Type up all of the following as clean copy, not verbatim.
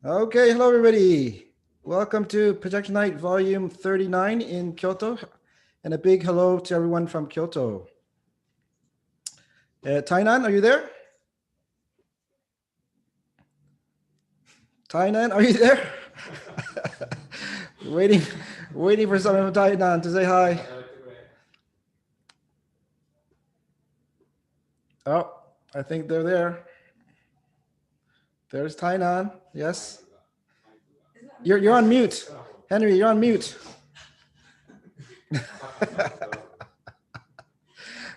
Okay, hello everybody. Welcome to PechaKucha Night Volume 39 in Kyoto. And a big hello to everyone from Kyoto. Tainan, are you there? Tainan, are you there? waiting for someone from Tainan to say hi. Oh, I think they're there. There's Tainan. Yes. You're on mute. Henry, you're on mute.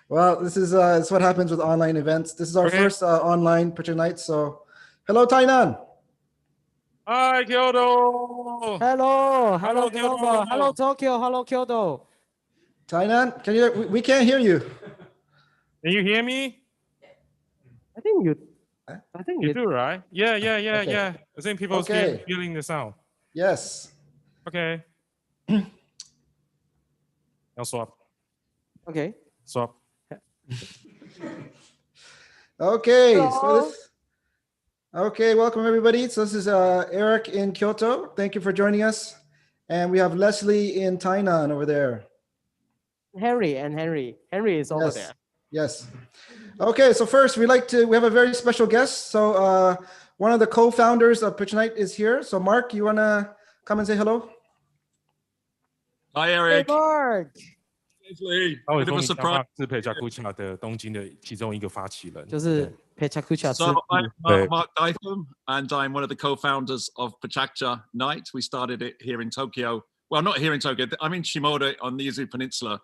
Well, this is what happens with online events. This is our first online PechaKucha Night. So, hello, Tainan. Hi, Kyoto. Hello, Kyoto. Hello, Tokyo. Hello, Kyoto. Tainan, can you? We can't hear you. Can you hear me? I think you do, right? Yeah. I think people are feeling the sound. Yes. Okay. I'll swap. Okay. Swap. Okay. So welcome everybody. So this is Eric in Kyoto. Thank you for joining us. And we have Leslie in Tainan over there. Henry is over there. Yes. Okay, so first we have a very special guest. So one of the co-founders of PechaKucha Night is here. So Mark, you wanna come and say hello? Hi, Eric. Hey, Mark. Bit of a surprise. 是 PechaKucha 的东京的其中一个发起人。就是 PechaKucha. So I'm Mark Dytham, and I'm one of the co-founders of PechaKucha Night. We started it here in Tokyo. Well, not here in Tokyo. I'm in Shimoda on the Izu Peninsula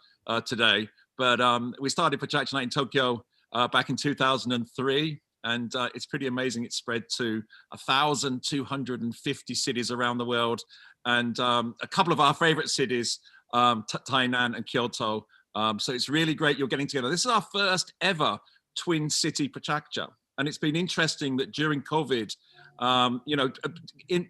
today. But we started PechaKucha Night in Tokyo back in 2003. And it's pretty amazing. It's spread to 1,250 cities around the world. And a couple of our favorite cities, Tainan and Kyoto. So it's really great you're getting together. This is our first ever twin city PechaKucha. And it's been interesting that during COVID,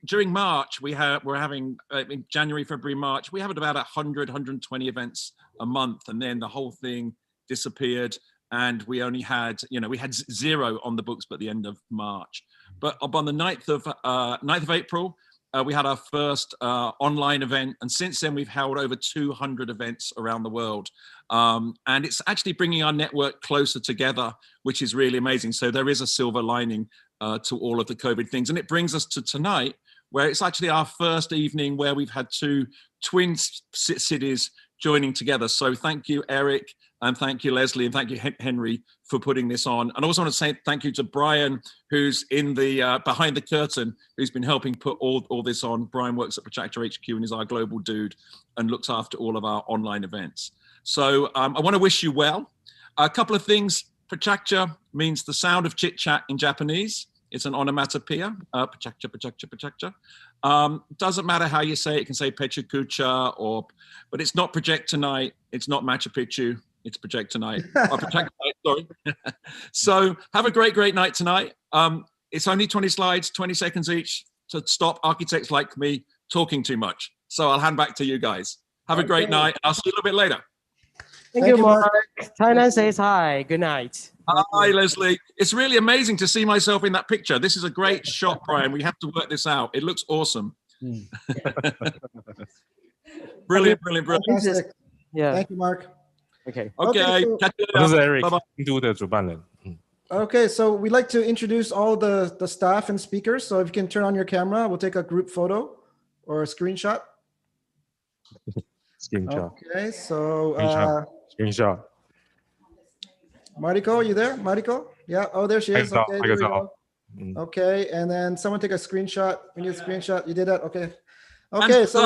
during March, we're having, in January, February, March, we have about 100, 120 events a month. And then the whole thing disappeared. And we only had, we had zero on the books by the end of March. But on the 9th of April, we had our first online event. And since then, we've held over 200 events around the world. And it's actually bringing our network closer together, which is really amazing. So there is a silver lining to all of the COVID things. And it brings us to tonight, where it's actually our first evening where we've had two twin cities joining together. So thank you, Eric, and thank you, Leslie, and thank you, Henry, for putting this on. And I also want to say thank you to Brian, who's in the behind the curtain, who's been helping put all this on. Brian works at PechaKucha HQ and is our global dude and looks after all of our online events. So I want to wish you well. A couple of things. PechaKucha means the sound of chit chat in Japanese. It's an onomatopoeia, PechaKucha. Doesn't matter how you say it. You can say PechaKucha but it's not Project Tonight. It's not Machu Picchu. It's Project Tonight. Sorry. So have a great night tonight. It's only 20 slides, 20 seconds each to stop architects like me talking too much. So I'll hand back to you guys. Have a great night. I'll see you a little bit later. Thank you, Mark. Tainan says hi. Good night. Hi, Leslie. It's really amazing to see myself in that picture. This is a great shot, Brian. We have to work this out. It looks awesome. Brilliant. Fantastic. Yeah. Thank you, Mark. Okay. Catch you This is later. Eric. Bye-bye. 印度的主办人。 Okay, so we'd like to introduce all the staff and speakers. So if you can turn on your camera, we'll take a group photo or a screenshot. Screenshot. Okay, so Screenshot. Mariko, are you there? Mariko? Yeah. Oh, there she is. Okay, there we go. Okay, and then someone take a screenshot. We need a screenshot. You did that. Okay. Okay, so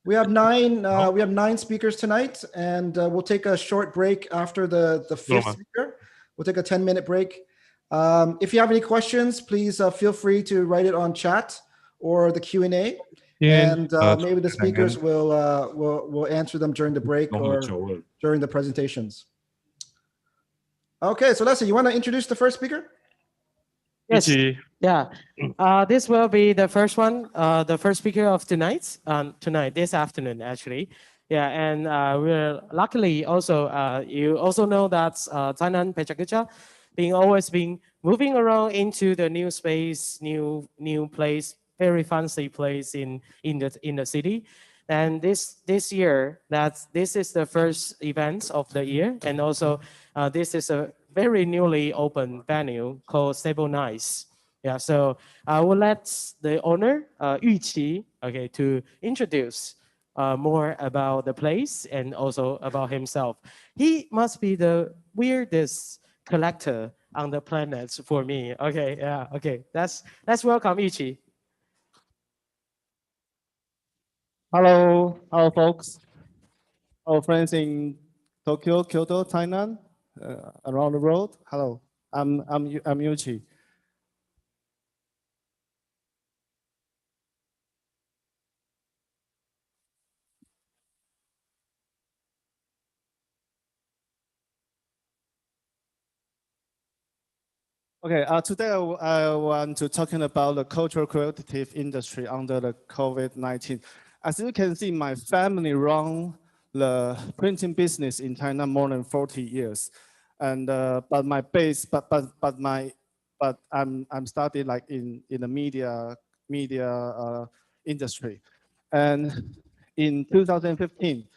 we have 9 speakers tonight, and we'll take a short break after the fifth speaker. We'll take a 10-minute break. If you have any questions, please feel free to write it on chat or the Q&A, and maybe the speakers will answer them during the break or during the presentations. Okay, so Leslie, you want to introduce the first speaker? Yes. Yeah. This will be the first one, the first speaker of tonight, this afternoon, actually. Yeah, and we're luckily also, you also know that Tainan PechaKucha always been moving around into the new space, new place, very fancy place in the city. And this year, this is the first event of the year, and also this is a very newly opened venue called Stable Nights. Yeah, so I will let the owner, Yuchi, okay, to introduce more about the place and also about himself. He must be the weirdest collector on the planet for me. Okay, yeah, okay. Let's welcome Yuchi. Hello, folks. Our friends in Tokyo, Kyoto, Tainan, around the world. Hello, I'm Yuchi. Okay, today I want to talking about the cultural creative industry under the COVID-19. As you can see, my family run the printing business in China more than 40 years, and but my base, but I'm studying like in the media industry, and in 2015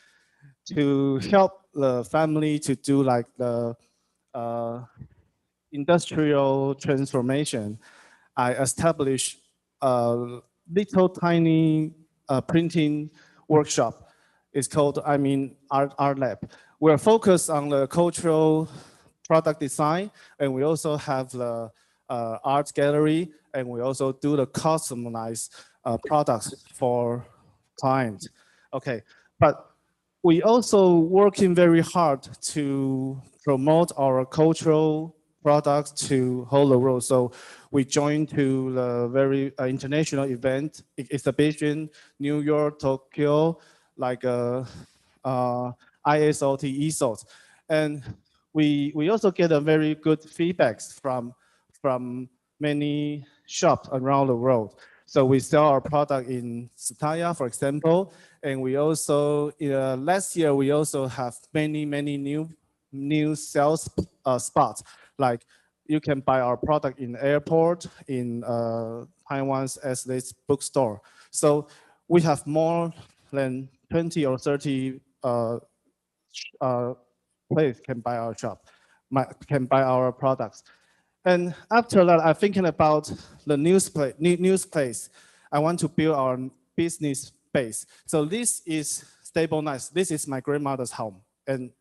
to help the family to do like the industrial transformation, I established a little tiny printing workshop. It's called, Art Lab. We're focused on the cultural product design, and we also have the art gallery, and we also do the customized products for clients. Okay, but we also working very hard to promote our cultural products to whole the world. So we joined to the very international event exhibition, New York, Tokyo, like ISOT, ESOT. And we also get a very good feedbacks from many shops around the world. So we sell our product in Tsutaya, for example, and we also, last year, we also have many new sales spots. Like you can buy our product in airport, in Taiwan's athletes bookstore. So we have more than 20 or 30 place can buy our shop, can buy our products. And after that, I'm thinking about the news place. I want to build our business base. So this is Stable Nights. This is my grandmother's home and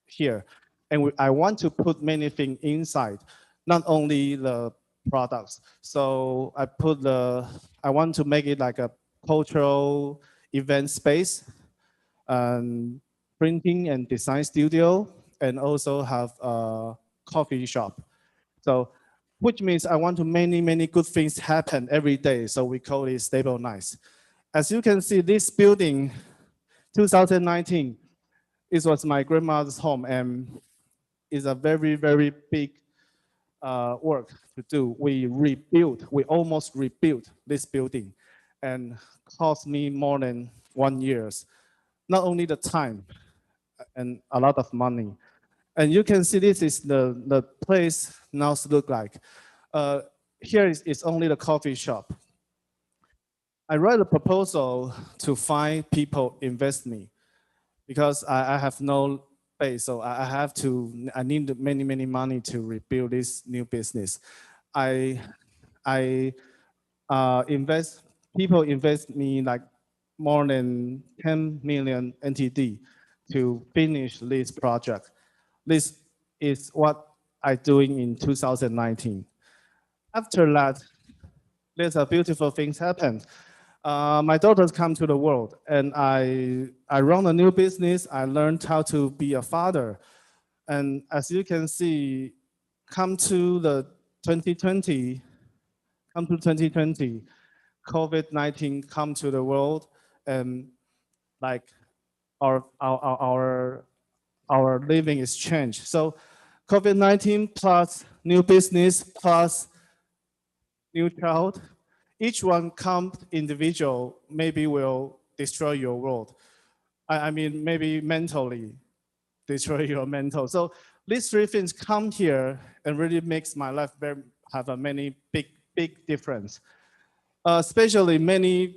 here. And I want to put many things inside, not only the products. So I want to make it like a cultural event space, and printing and design studio, and also have a coffee shop. So, which means I want to many good things happen every day. So we call it Stable Nights. As you can see, this building, 2019, it was my grandmother's home, and is a very big work to do. We almost rebuilt this building, and cost me more than 1 year. Not only the time and a lot of money. And you can see this is the place now look like. Here is only the coffee shop. I write a proposal to find people invest me, because I have no base, so I need many money to rebuild this new business. People invest me like more than 10 million NTD to finish this project. This is what I'm doing in 2019. After that, there's a beautiful things happen. My daughters come to the world, and I run a new business. I learned how to be a father. And as you can see, come to 2020, COVID-19 come to the world, and like our living is changed. So COVID-19 plus new business plus new child, each one comes individual, maybe will destroy your world. I mean, maybe mentally destroy your mental. So these three things come here and really makes my life have a many big difference. Especially many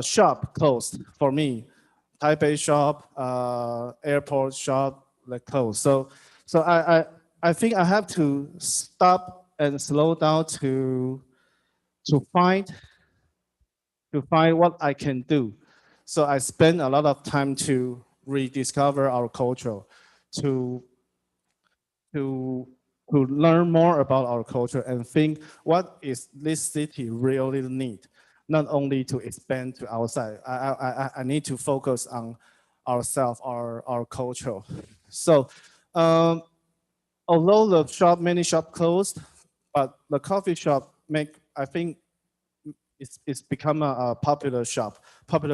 shop closed for me. Taipei shop, airport shop, like closed. So I think I have to stop and slow down to find what I can do. So I spend a lot of time to rediscover our culture, to learn more about our culture and think what is this city really need, not only to expand to outside. I need to focus on ourselves, our culture. So although many shop closed, but the coffee shop I think it's become a popular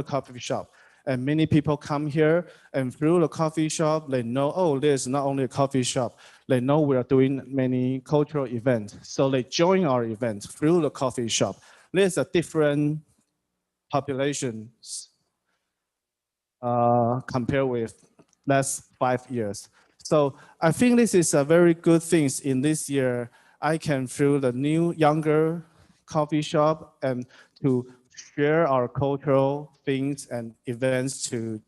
coffee shop. And many people come here, and through the coffee shop, they know, oh, there's not only a coffee shop. They know we are doing many cultural events. So they join our events through the coffee shop. There's a different population compared with last 5 years. So I think this is a very good thing in this year. I can through the new, younger coffee shop and to share our cultural things and events to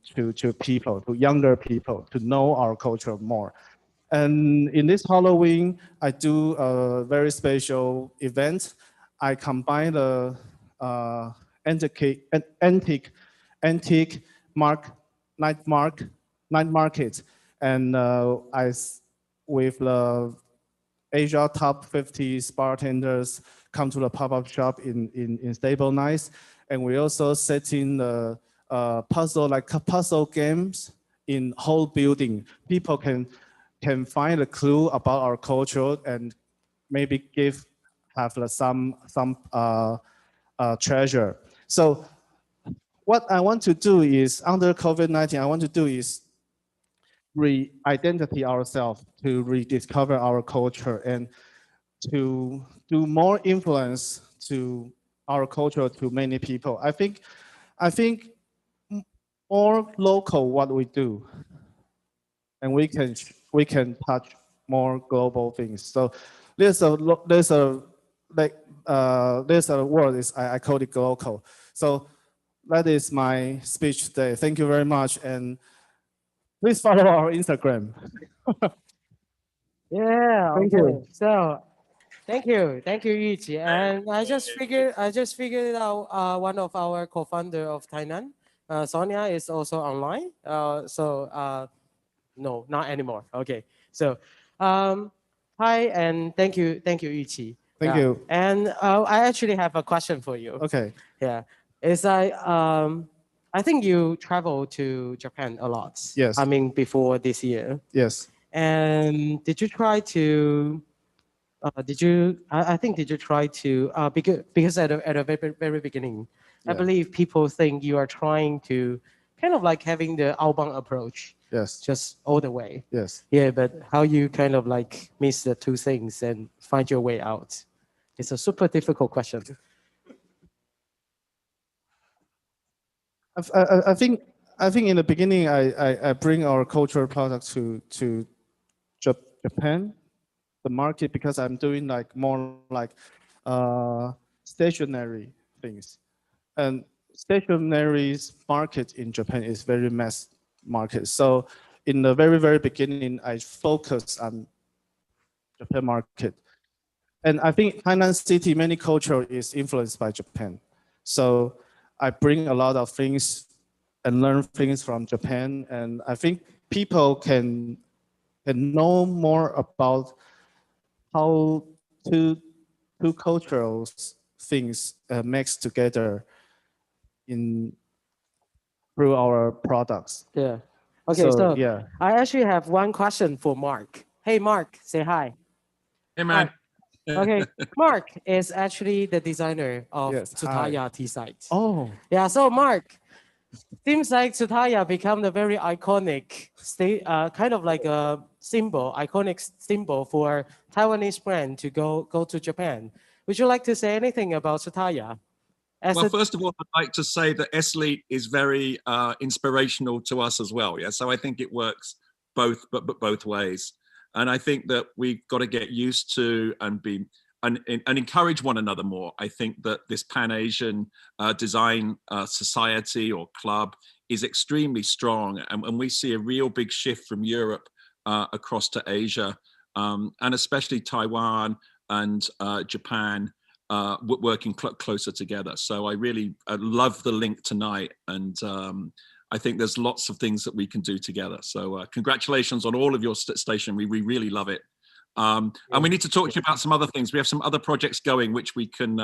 people, to younger people, to know our culture more. And in this Halloween, I do a very special event. I combine the antique night market, and with the Asia top 50 bartenders come to the pop-up shop in Stable Nights. And we also set in the puzzle games in whole building. People can find a clue about our culture and maybe have some treasure. So what I want to do is, under COVID-19, I want to do is re-identity ourselves, to rediscover our culture, and to do more influence to our culture to many people. I think more local what we do, and we can touch more global things. So there's a word is I call it local. So that is my speech today. Thank you very much, and please follow our Instagram. Yeah. Thank you. So thank you, Yuchi. And I just figured it out. One of our co-founder of Tainan, Sonia, is also online. No, not anymore. Okay. So, hi and thank you, Yuchi. Thank you. And I actually have a question for you. Okay. Yeah, I think you travel to Japan a lot. Yes. I mean, before this year. Yes. And did you try to? Did you try to? Because at a very beginning, I believe people think you are trying to kind of like having the outbound approach. Yes. Just all the way. Yes. Yeah, but how you kind of like miss the two things and find your way out? It's a super difficult question. I think in the beginning I bring our cultural products to Japan, the market, because I'm doing like more like stationary things, and stationary market in Japan is very mass market. So in the very beginning, I focus on Japan market, and I think Tainan City, many culture is influenced by Japan. So I bring a lot of things and learn things from Japan, and I think people can know more about how two cultural things mix together through our products. Yeah. Okay. So yeah, I actually have one question for Mark. Hey, Mark, say hi. Hey, man. Okay, Mark is actually the designer of Tsutaya tea site. Oh. Yeah, so Mark, seems like Tsutaya become the very iconic kind of like a iconic symbol for Taiwanese brand to go to Japan. Would you like to say anything about Tsutaya? Well, first of all, I'd like to say that S-Leet is very inspirational to us as well. Yeah, so I think it works both ways. And I think that we've got to get used to and encourage one another more. I think that this Pan-Asian design society or club is extremely strong, and we see a real big shift from Europe across to Asia, and especially Taiwan and Japan working closer together. So I really love the link tonight, and I think there's lots of things that we can do together. So congratulations on all of your stationery. We really love it. And we need to talk to you about some other things. We have some other projects going which we can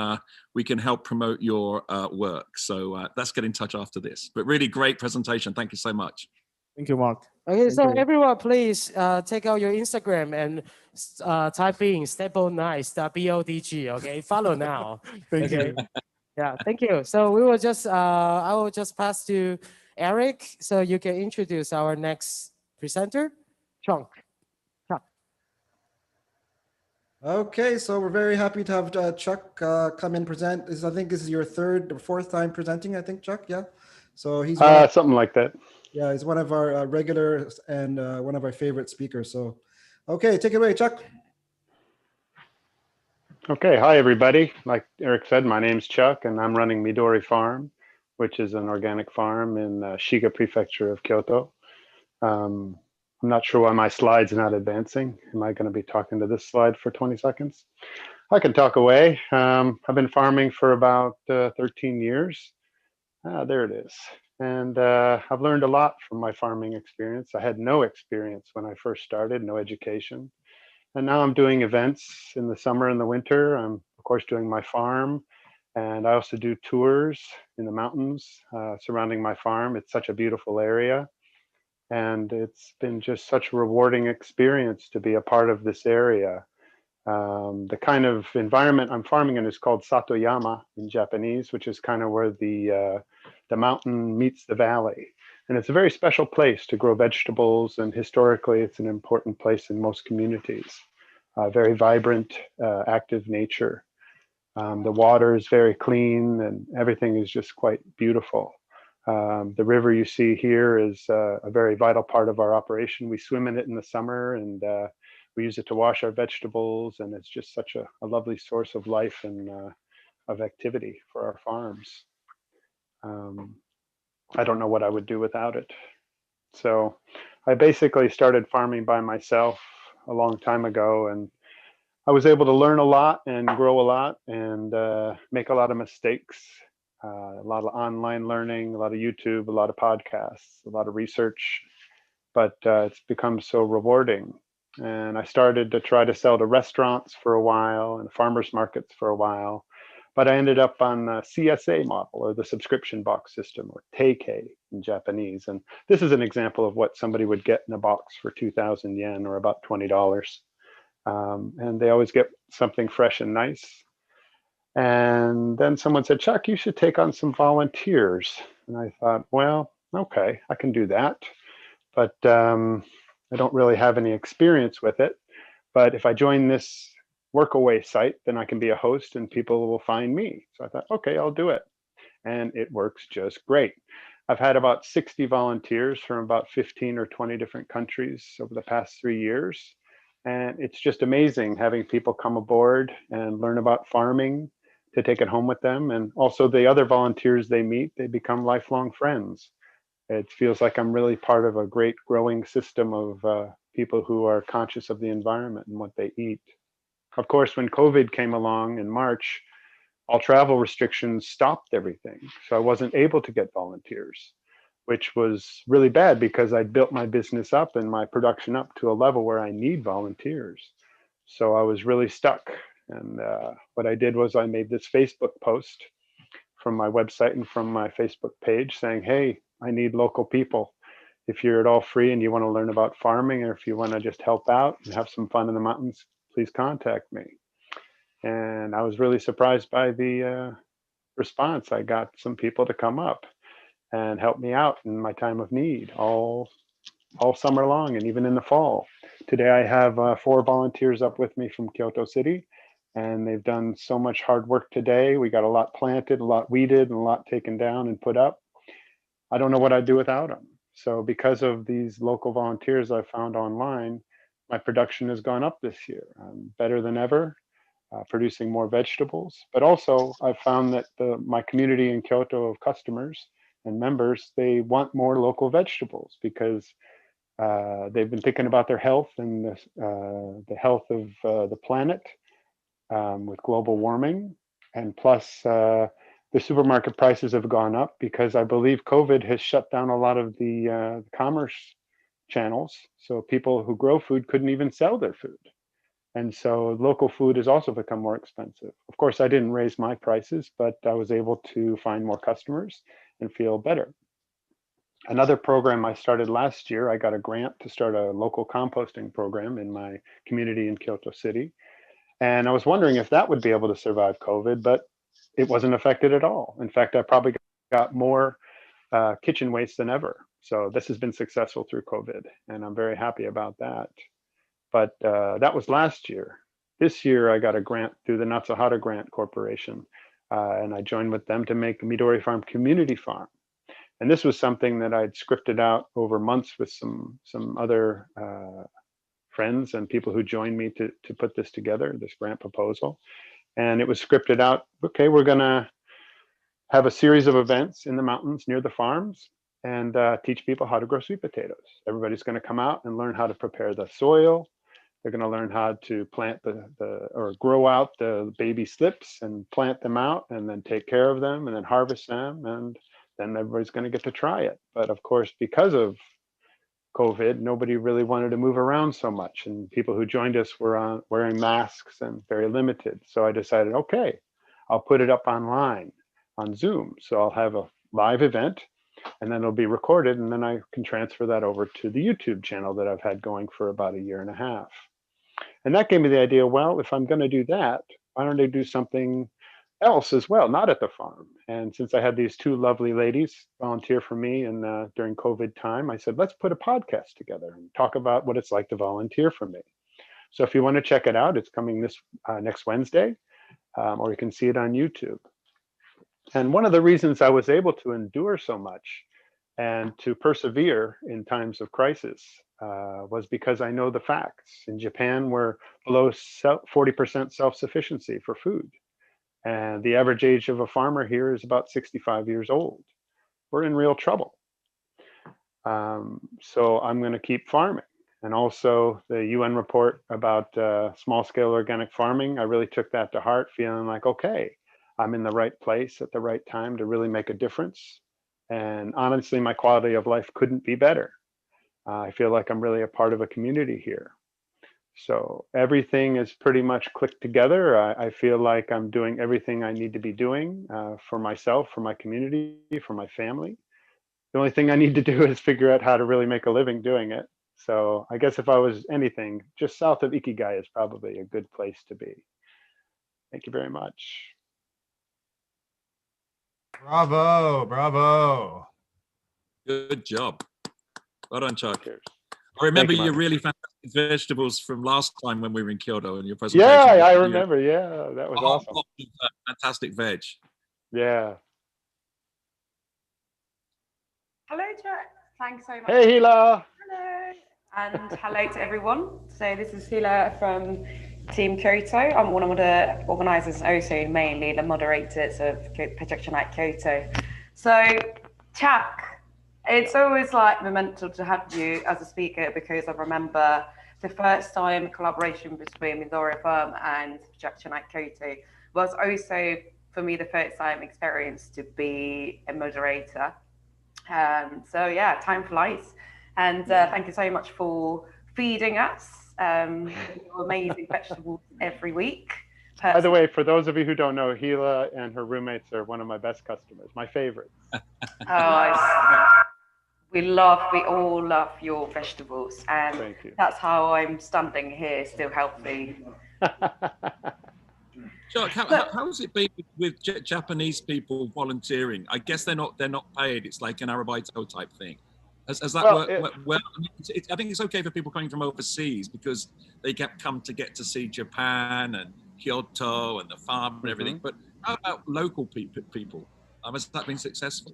help promote your work. So let's get in touch after this. But really great presentation. Thank you so much. Thank you, Mark. Okay, so everyone, please take out your Instagram and type in staple.nice.bodg. Okay, follow now. Thank okay. you. Yeah, thank you. So we will just I will just pass to Eric, so you can introduce our next presenter, Chunk. Okay, so we're very happy to have Chuck come and present. I think this is your third or fourth time presenting, I think, Chuck, yeah? So he's something like that. Yeah, he's one of our regulars and one of our favorite speakers. So, okay, take it away, Chuck. Okay, hi everybody. Like Eric said, my name's Chuck and I'm running Midori Farm, which is an organic farm in Shiga Prefecture of Kyoto. I'm not sure why my slide's not advancing. Am I going to be talking to this slide for 20 seconds? I can talk away. I've been farming for about 13 years. There it is. And I've learned a lot from my farming experience. I had no experience when I first started, no education. And now I'm doing events in the summer and the winter. I'm, of course, doing my farm. And I also do tours in the mountains surrounding my farm. It's such a beautiful area. And it's been just such a rewarding experience to be a part of this area. The kind of environment I'm farming in is called Satoyama in Japanese, which is kind of where the mountain meets the valley. And it's a very special place to grow vegetables. And historically, it's an important place in most communities. Very vibrant, active nature. The water is very clean and everything is just quite beautiful. The river you see here is a very vital part of our operation. We swim in it in the summer and we use it to wash our vegetables, and it's just such a lovely source of life and of activity for our farms. I don't know what I would do without it. So I basically started farming by myself a long time ago, and I was able to learn a lot and grow a lot and make a lot of mistakes. A lot of online learning, a lot of YouTube, a lot of podcasts, a lot of research, but it's become so rewarding. And I started to try to sell to restaurants for a while and farmers markets for a while, but I ended up on the CSA model, or the subscription box system, or Teikei in Japanese. And this is an example of what somebody would get in a box for 2,000 yen, or about $20. And they always get something fresh and nice. And then someone said, Chuck, you should take on some volunteers. And I thought, well, okay, I can do that. But I don't really have any experience with it. But if I join this workaway site, then I can be a host and people will find me. So I thought, okay, I'll do it. And it works just great. I've had about 60 volunteers from about 15 or 20 different countries over the past 3 years. And it's just amazing having people come aboard and learn about farming, to take it home with them. And also the other volunteers they meet, they become lifelong friends. It feels like I'm really part of a great growing system of people who are conscious of the environment and what they eat. Of course, when COVID came along in March, all travel restrictions stopped everything. So I wasn't able to get volunteers, which was really bad because I'd built my business up and my production up to a level where I need volunteers. So I was really stuck. And what I did was I made this Facebook post from my website and from my Facebook page saying, hey, I need local people. If you're at all free and you want to learn about farming, or if you want to just help out and have some fun in the mountains, please contact me. And I was really surprised by the response. I got some people to come up and help me out in my time of need all summer long and even in the fall. Today I have 4 volunteers up with me from Kyoto City. And they've done so much hard work today. We got a lot planted, a lot weeded, and a lot taken down and put up. I don't know what I'd do without them. So because of these local volunteers I found online, my production has gone up this year. I'm better than ever, producing more vegetables. But also, I've found that my community in Kyoto of customers and members, they want more local vegetables because they've been thinking about their health and the health of the planet with global warming. And plus, the supermarket prices have gone up because I believe COVID has shut down a lot of the commerce channels. So people who grow food couldn't even sell their food. And so local food has also become more expensive. Of course, I didn't raise my prices, but I was able to find more customers and feel better. Another program I started last year, I got a grant to start a local composting program in my community in Kyoto City. And I was wondering if that would be able to survive COVID, but it wasn't affected at all. In fact, I probably got more kitchen waste than ever. So this has been successful through COVID, and I'm very happy about that. But that was last year. This year, I got a grant through the Natsuhara Grant Corporation, and I joined with them to make a Midori Farm community farm. And this was something that I'd scripted out over months with some other friends and people who joined me to put this together, this grant proposal. And it was scripted out, okay, we're gonna have a series of events in the mountains near the farms and teach people how to grow sweet potatoes. Everybody's gonna come out and learn how to prepare the soil. They're gonna learn how to plant or grow out the baby slips and plant them out and then take care of them and then harvest them. And then everybody's gonna get to try it. But of course, because of COVID, nobody really wanted to move around so much. And people who joined us were wearing masks and very limited. So I decided, okay, I'll put it up online on Zoom. So I'll have a live event and then it'll be recorded. And then I can transfer that over to the YouTube channel that I've had going for about 1.5 years. And that gave me the idea, well, if I'm gonna do that, why don't I do something else as well, not at the farm? And since I had these two lovely ladies volunteer for me and during COVID time, I said, let's put a podcast together and talk about what it's like to volunteer for me. So if you want to check it out, it's coming this next Wednesday, or you can see it on YouTube. And one of the reasons I was able to endure so much and to persevere in times of crisis was because I know the facts. In Japan, we're below 40% self-sufficiency for food. And the average age of a farmer here is about 65 years old. We're in real trouble. So I'm going to keep farming. And also the UN report about small-scale organic farming, I really took that to heart, feeling like, okay, I'm in the right place at the right time to really make a difference. And honestly, my quality of life couldn't be better. I feel like I'm really a part of a community here. So everything is pretty much clicked together. I feel like I'm doing everything I need to be doing for myself, for my community, for my family. The only thing I need to do is figure out how to really make a living doing it. So I guess if I was anything, just south of Ikigai is probably a good place to be. Thank you very much. Bravo, bravo. Good job. Well done, Chuck. Cheers. I remember you, your Mark. really fantastic vegetables from last time when we were in Kyoto and your presentation. Yeah, I remember. Yeah, that was awesome. Fantastic veg. Yeah. Hello, Jack. Thanks so much. Hey, Hila. Hello. And hello to everyone. So this is Hila from Team Kyoto. I'm one of the organisers and also mainly the moderators of PechaKucha Night Kyoto. So, Chuck, it's always like momental to have you as a speaker because I remember the first time collaboration between Midori Farm and PechaKucha Night Kyoto was also for me the first time experience to be a moderator. So yeah, time flies. And thank you so much for feeding us amazing vegetables every week. By the way, for those of you who don't know, Hila and her roommates are one of my best customers, my favorites. We all love your vegetables, and Thank you. that's how I'm standing here, still healthy. Chuck, how has it been with Japanese people volunteering? I guess they're not paid. It's like an Arabaito type thing. Has that worked well? I mean, I think it's okay for people coming from overseas because they come to get to see Japan and Kyoto and the farm and everything. But how about local people? Has that been successful?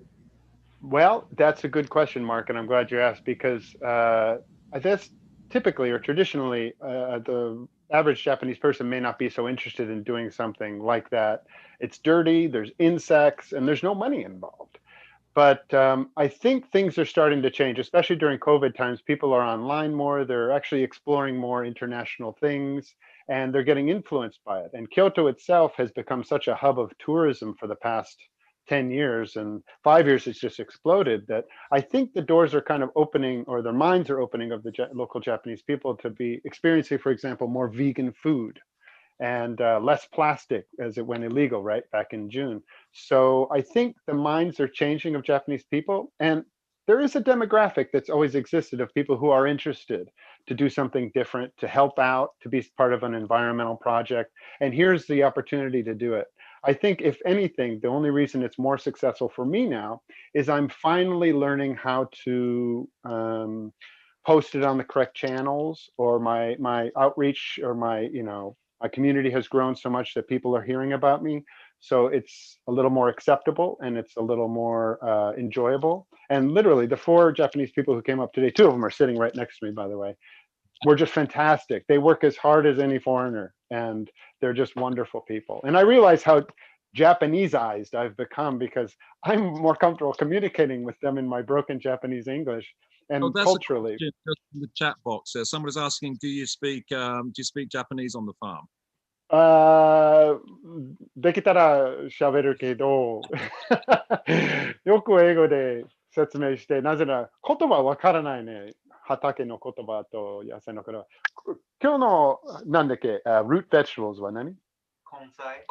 Well, that's a good question, Mark, and I'm glad you asked because I guess typically or traditionally, the average Japanese person may not be so interested in doing something like that. It's dirty, there's insects, and there's no money involved. But I think things are starting to change, especially during COVID times. People are online more, they're actually exploring more international things, and they're getting influenced by it. And Kyoto itself has become such a hub of tourism for the past 10 years, and 5 years it's just exploded, that I think the doors are kind of opening, or their minds are opening, of the local Japanese people to be experiencing, for example, more vegan food and less plastic, as it went illegal right back in June. So I think the minds are changing of Japanese people, and there is a demographic that's always existed of people who are interested to do something different, to help out, to be part of an environmental project. And here's the opportunity to do it. I think, if anything, the only reason it's more successful for me now is I'm finally learning how to post it on the correct channels, or my outreach, or my community has grown so much that people are hearing about me. So it's a little more acceptable, and it's a little more enjoyable. And literally, the 4 Japanese people who came up today, 2 of them are sitting right next to me, by the way, were just fantastic. They work as hard as any foreigner, and they're just wonderful people. And I realize how Japaneseized I've become, because I'm more comfortable communicating with them in my broken Japanese English. And culturally, just in the chat box, somebody's asking, do you speak Japanese on the farm? できたら喋るけど、よく英語で説明して、なぜなら言葉わからないね。畑の言葉と野菜の言葉。今日のなんだっけ、root vegetables は何？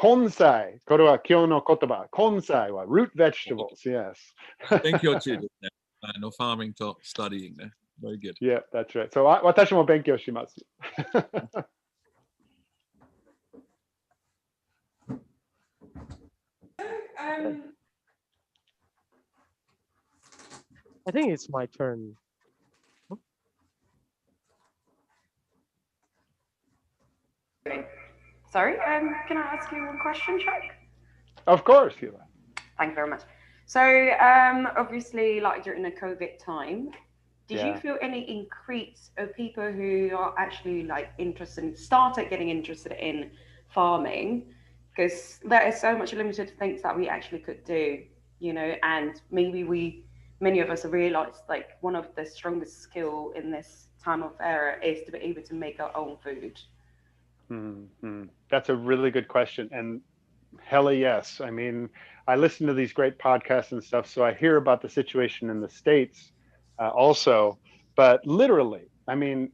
根菜。これは今日の言葉。根菜は root vegetables. Yes. 勉強中ですね。No farming to studying there. Very good. Yeah, that's right. So 私も勉強します。I think it's my turn. Sorry, can I ask you one question, Chuck? Of course, Hila. Thank you very much. So, obviously, like during the COVID time, did you feel any increase of people who are actually like started getting interested in farming? Because there is so much limited things that we actually could do, and maybe many of us have realized like one of the strongest skill in this time of era is to be able to make our own food. Mm-hmm. That's a really good question. And hella yes. I mean, I listen to these great podcasts and stuff, so I hear about the situation in the States also. But literally, I mean,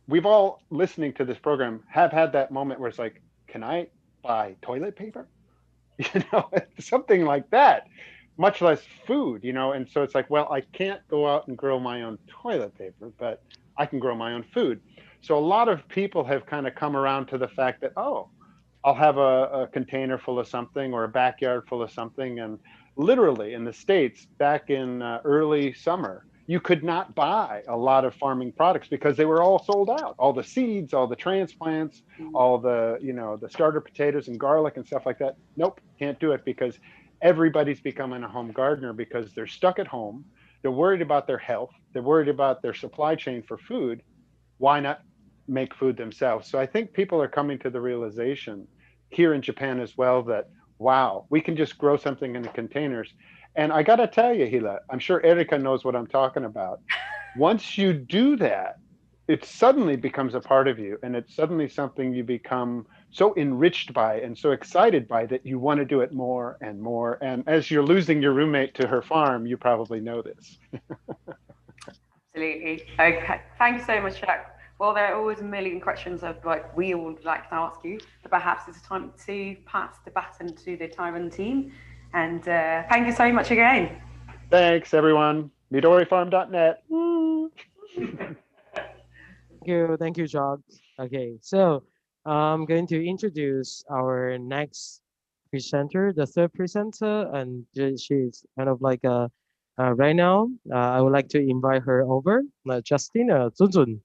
we've all listening to this program have had that moment where it's like, can I buy toilet paper? Something like that, much less food, And so it's like, well, I can't go out and grow my own toilet paper, but I can grow my own food. So a lot of people have kind of come around to the fact that, oh, I'll have a container full of something, or a backyard full of something. And literally in the States, back in early summer, you could not buy a lot of farming products because they were all sold out. All the seeds, all the transplants, all the, the starter potatoes and garlic and stuff like that. Nope, can't do it, because everybody's becoming a home gardener because they're stuck at home. They're worried about their health. They're worried about their supply chain for food. Why not make food themselves? So I think people are coming to the realization here in Japan as well that, wow, we can just grow something in the containers. And I got to tell you, Hila, I'm sure Erika knows what I'm talking about. Once you do that, it suddenly becomes a part of you, and it's suddenly something you become so enriched by and so excited by that you want to do it more and more. And as you're losing your roommate to her farm, you probably know this. Absolutely. Okay. Thank you so much, Chuck. Well, there are always a million questions of like we would like to ask you, but perhaps it's time to pass the baton to the Taiwan team. And thank you so much again. Thanks, everyone. MidoriFarm.net. Thank you, Jog. Okay, so I'm going to introduce our next presenter, the third presenter, and she's kind of like right now. I would like to invite her over, Justina, Zun-Zun.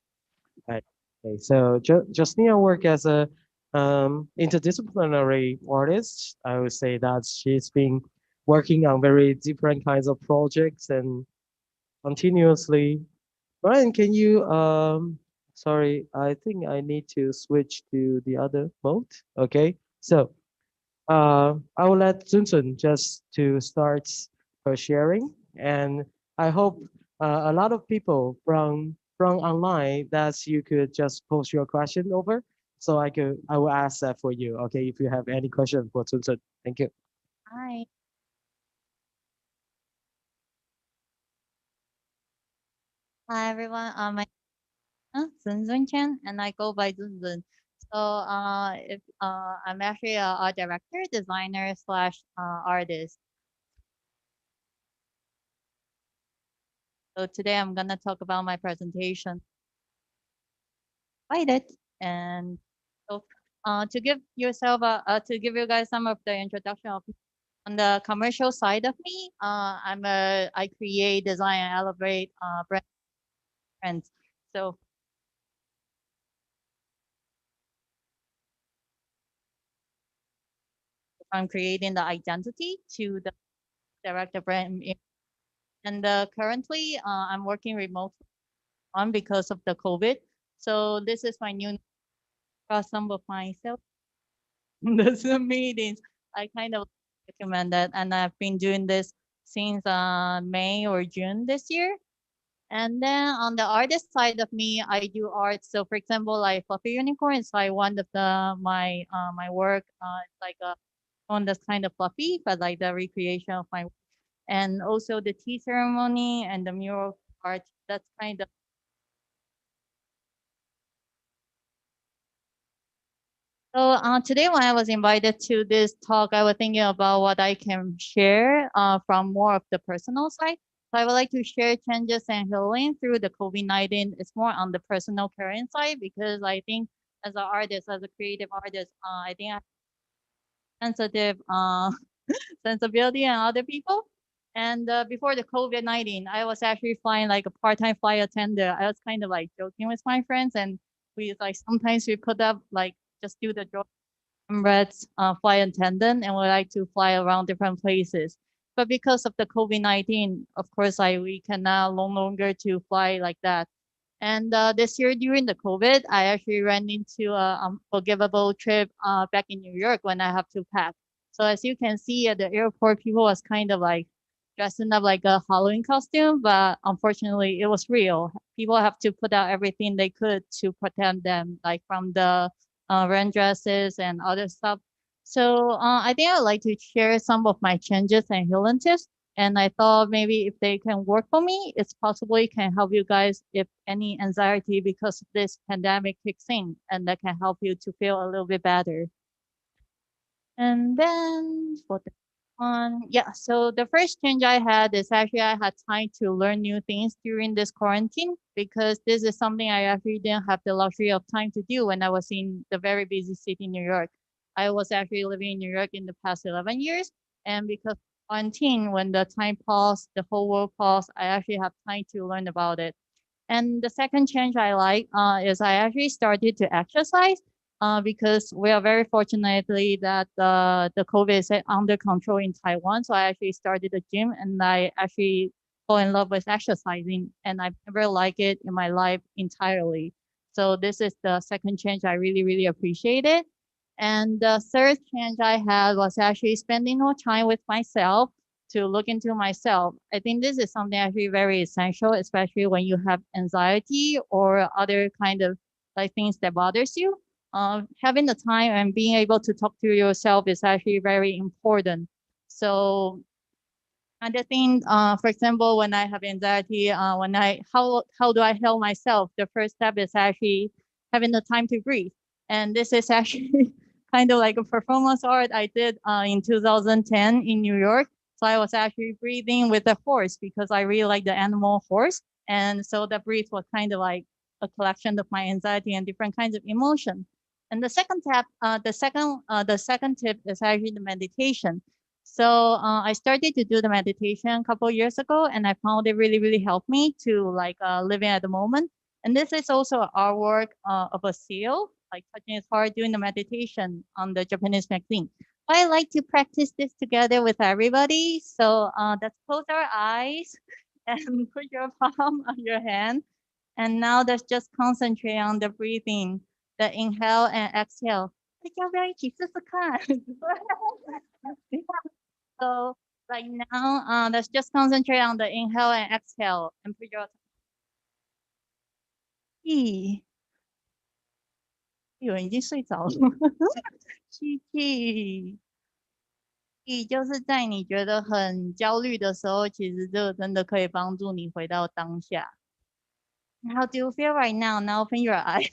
Right. Okay, so Justina work as a interdisciplinary artist. I would say that she's been working on very different kinds of projects and continuously. Brian, can you Sorry, I think I need to switch to the other mode. Okay, so I will let Zun-Zun just to start her sharing, and I hope a lot of people from online that you could just post your question over, so I will ask that for you. Okay, if you have any question for Zun-Zun. Thank you. Hi. Hi everyone. My Zun-Zun Chen, and I go by Zun-Zun. So if I'm actually a art director, designer slash artist. So today I'm gonna talk about my presentation. It and so to give yourself to give you guys some of the introduction of on the commercial side of me, I create, design, and elevate brands. So I'm creating the identity to the director brand. And currently, I'm working remotely on because of the COVID. So this is my new some of myself. The Zoom meetings. I kind of recommend that, and I've been doing this since May or June this year. And then on the artist side of me, I do art. So for example, like Fluffy Unicorn is like one of the my work. It's like a one that's kind of fluffy, but like the recreation of my, and also the tea ceremony and the mural art. That's kind of. So today when I was invited to this talk, I was thinking about what I can share from more of the personal side. So I would like to share changes and healing through the COVID-19. It's more on the personal caring side because I think as an artist, as a creative artist, I think I have sensitive sensibility and other people. And before the COVID-19, I was actually flying like a part-time flight attendant. I was kind of like joking with my friends, and we like sometimes we put up like just do the joke Emirates flight attendant, and we like to fly around different places. But because of the COVID-19, of course, we cannot no longer to fly like that. And this year during the COVID, I actually ran into a unforgivable trip back in New York when I have to pack. So as you can see at the airport, people was kind of like dressing up like a Halloween costume, but unfortunately it was real. People have to put out everything they could to protect them, like from the rain dresses and other stuff. So I think I'd like to share some of my changes and healing tips. And I thought maybe if they can work for me, it's possibly can help you guys if any anxiety because of this pandemic kicks in, and that can help you to feel a little bit better. And then for the one, yeah, so the first change I had is actually I had time to learn new things during this quarantine because this is something I actually didn't have the luxury of time to do when I was in the very busy city, New York. I was actually living in New York in the past 11 years. And because quarantine, when the time paused, the whole world paused, I actually have time to learn about it. And the second change I like is I actually started to exercise because we are very fortunately that the COVID is under control in Taiwan. So I actually started a gym and I actually fall in love with exercising, and I've never liked it in my life entirely. So this is the second change I really, really appreciated. And the third change I had was actually spending more time with myself to look into myself. I think this is something actually very essential, especially when you have anxiety or other kind of like things that bothers you. Having the time and being able to talk to yourself is actually very important. So another thing, for example, when I have anxiety, how do I help myself? The first step is actually having the time to breathe, and this is actually kind of like a performance art I did in 2010 in New York. So I was actually breathing with a horse because I really like the animal horse, and so the breath was kind of like a collection of my anxiety and different kinds of emotion. And the second tip is actually the meditation. So I started to do the meditation a couple of years ago, and I found it really, really helped me to like living at the moment. And this is also artwork of a seal, like touching his heart, doing the meditation on the Japanese magazine. I like to practice this together with everybody. So let's close our eyes and put your palm on your hand. And now let's just concentrate on the breathing, the inhale and exhale. So like now, let's just concentrate on the inhale and exhale and put your 有人已经睡着了。吸气，就是在你觉得很焦虑的时候，其实这个真的可以帮助你回到当下。How do you feel right now? Now open your eyes.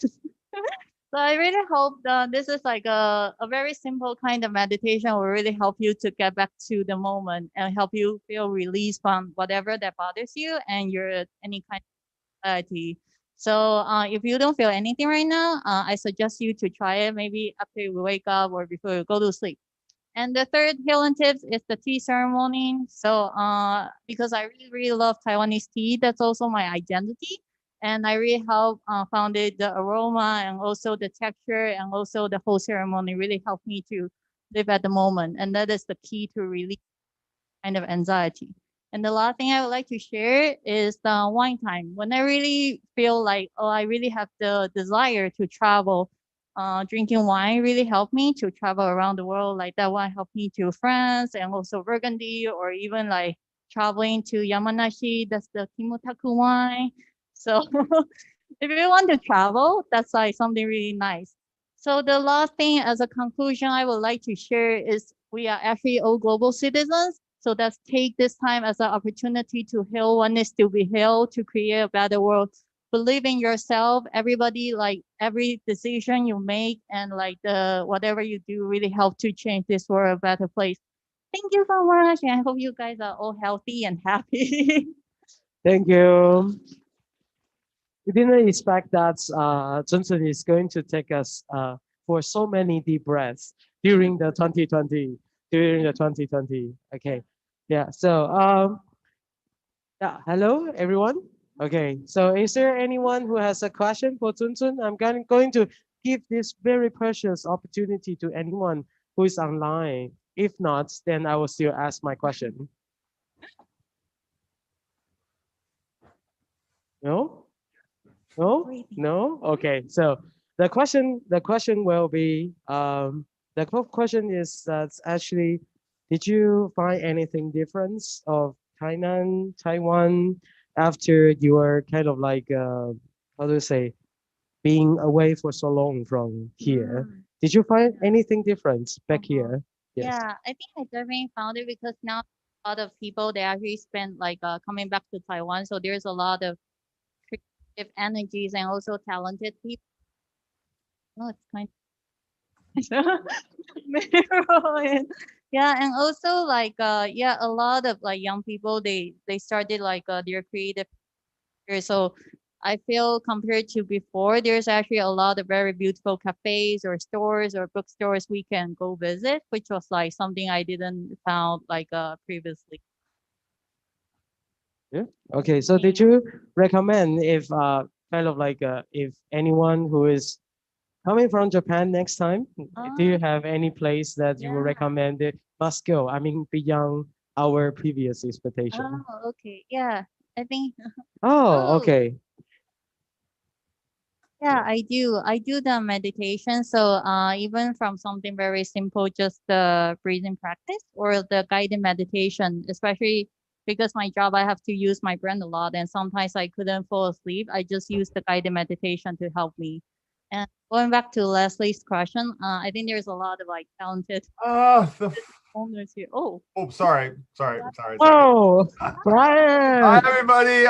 So I really hope that this is like a very simple kind of meditation will really help you to get back to the moment and help you feel release from whatever that bothers you and your any kind of anxiety. So if you don't feel anything right now, I suggest you to try it maybe after you wake up or before you go to sleep. And the third healing tips is the tea ceremony. So because I really, really love Taiwanese tea, that's also my identity. And I really found it, the aroma and also the texture and also the whole ceremony really helped me to live at the moment. And that is the key to relieve kind of anxiety. And the last thing I would like to share is the wine time. When I really feel like, oh, I really have the desire to travel, drinking wine really helped me to travel around the world. Like that wine helped me to France and also Burgundy, or even like traveling to Yamanashi, that's the Kimutaku wine. So if you want to travel, that's like something really nice. So the last thing as a conclusion I would like to share is we are actually all global citizens. So let's take this time as an opportunity to heal what needs to be healed, to create a better world. Believe in yourself. Everybody, like every decision you make and like the whatever you do really help to change this world a better place. Thank you so much. And I hope you guys are all healthy and happy. Thank you. We didn't expect that Zun-Zun is going to take us for so many deep breaths during the 2020. Okay, yeah. So yeah, hello everyone. Okay, so is there anyone who has a question for Zun-Zun? I'm going to give this very precious opportunity to anyone who is online. If not, then I will still ask my question. No? No? Okay, so the question will be, the question is that actually, did you find anything different of Tainan, Taiwan, after you were kind of like, how do you say, being away for so long from here? Did you find anything different back here? Yes. Yeah, I think I definitely found it because now a lot of people, they actually spend like coming back to Taiwan. So there's a lot of creative energies and also talented people. Oh, it's kind of yeah, and also like yeah, a lot of like young people, they started like their creative career. So I feel compared to before, there's actually a lot of very beautiful cafes or stores or bookstores we can go visit, which was like something I didn't found like previously. Yeah. Okay. So did you recommend if kind of like if anyone who is coming from Japan next time, do you have any place that you would recommend it must go? I mean, beyond our previous expectation. Oh, okay. Yeah, I think. Oh, okay. Yeah, I do. I do the meditation. So even from something very simple, just the breathing practice or the guided meditation, especially because my job, I have to use my brain a lot. And sometimes I couldn't fall asleep. I just use the guided meditation to help me. And going back to Leslie's question, I think there's a lot of like talented owners here. Oh, sorry. Oh, Brian! Hi, everybody.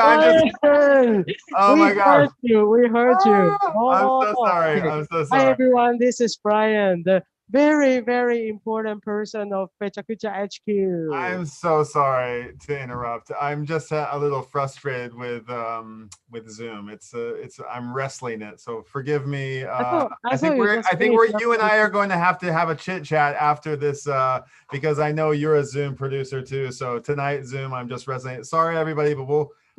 Oh my gosh. We heard you. I'm so sorry. Okay. I'm so sorry. Hi, everyone. This is Brian, the very, very important person of Pechakucha HQ. I'm so sorry to interrupt. I'm just a little frustrated with Zoom. I'm wrestling it, so forgive me. I think you and I are going to have a chit chat after this because I know you're a Zoom producer too. So tonight, Zoom, I'm just wrestling it. Sorry, everybody, but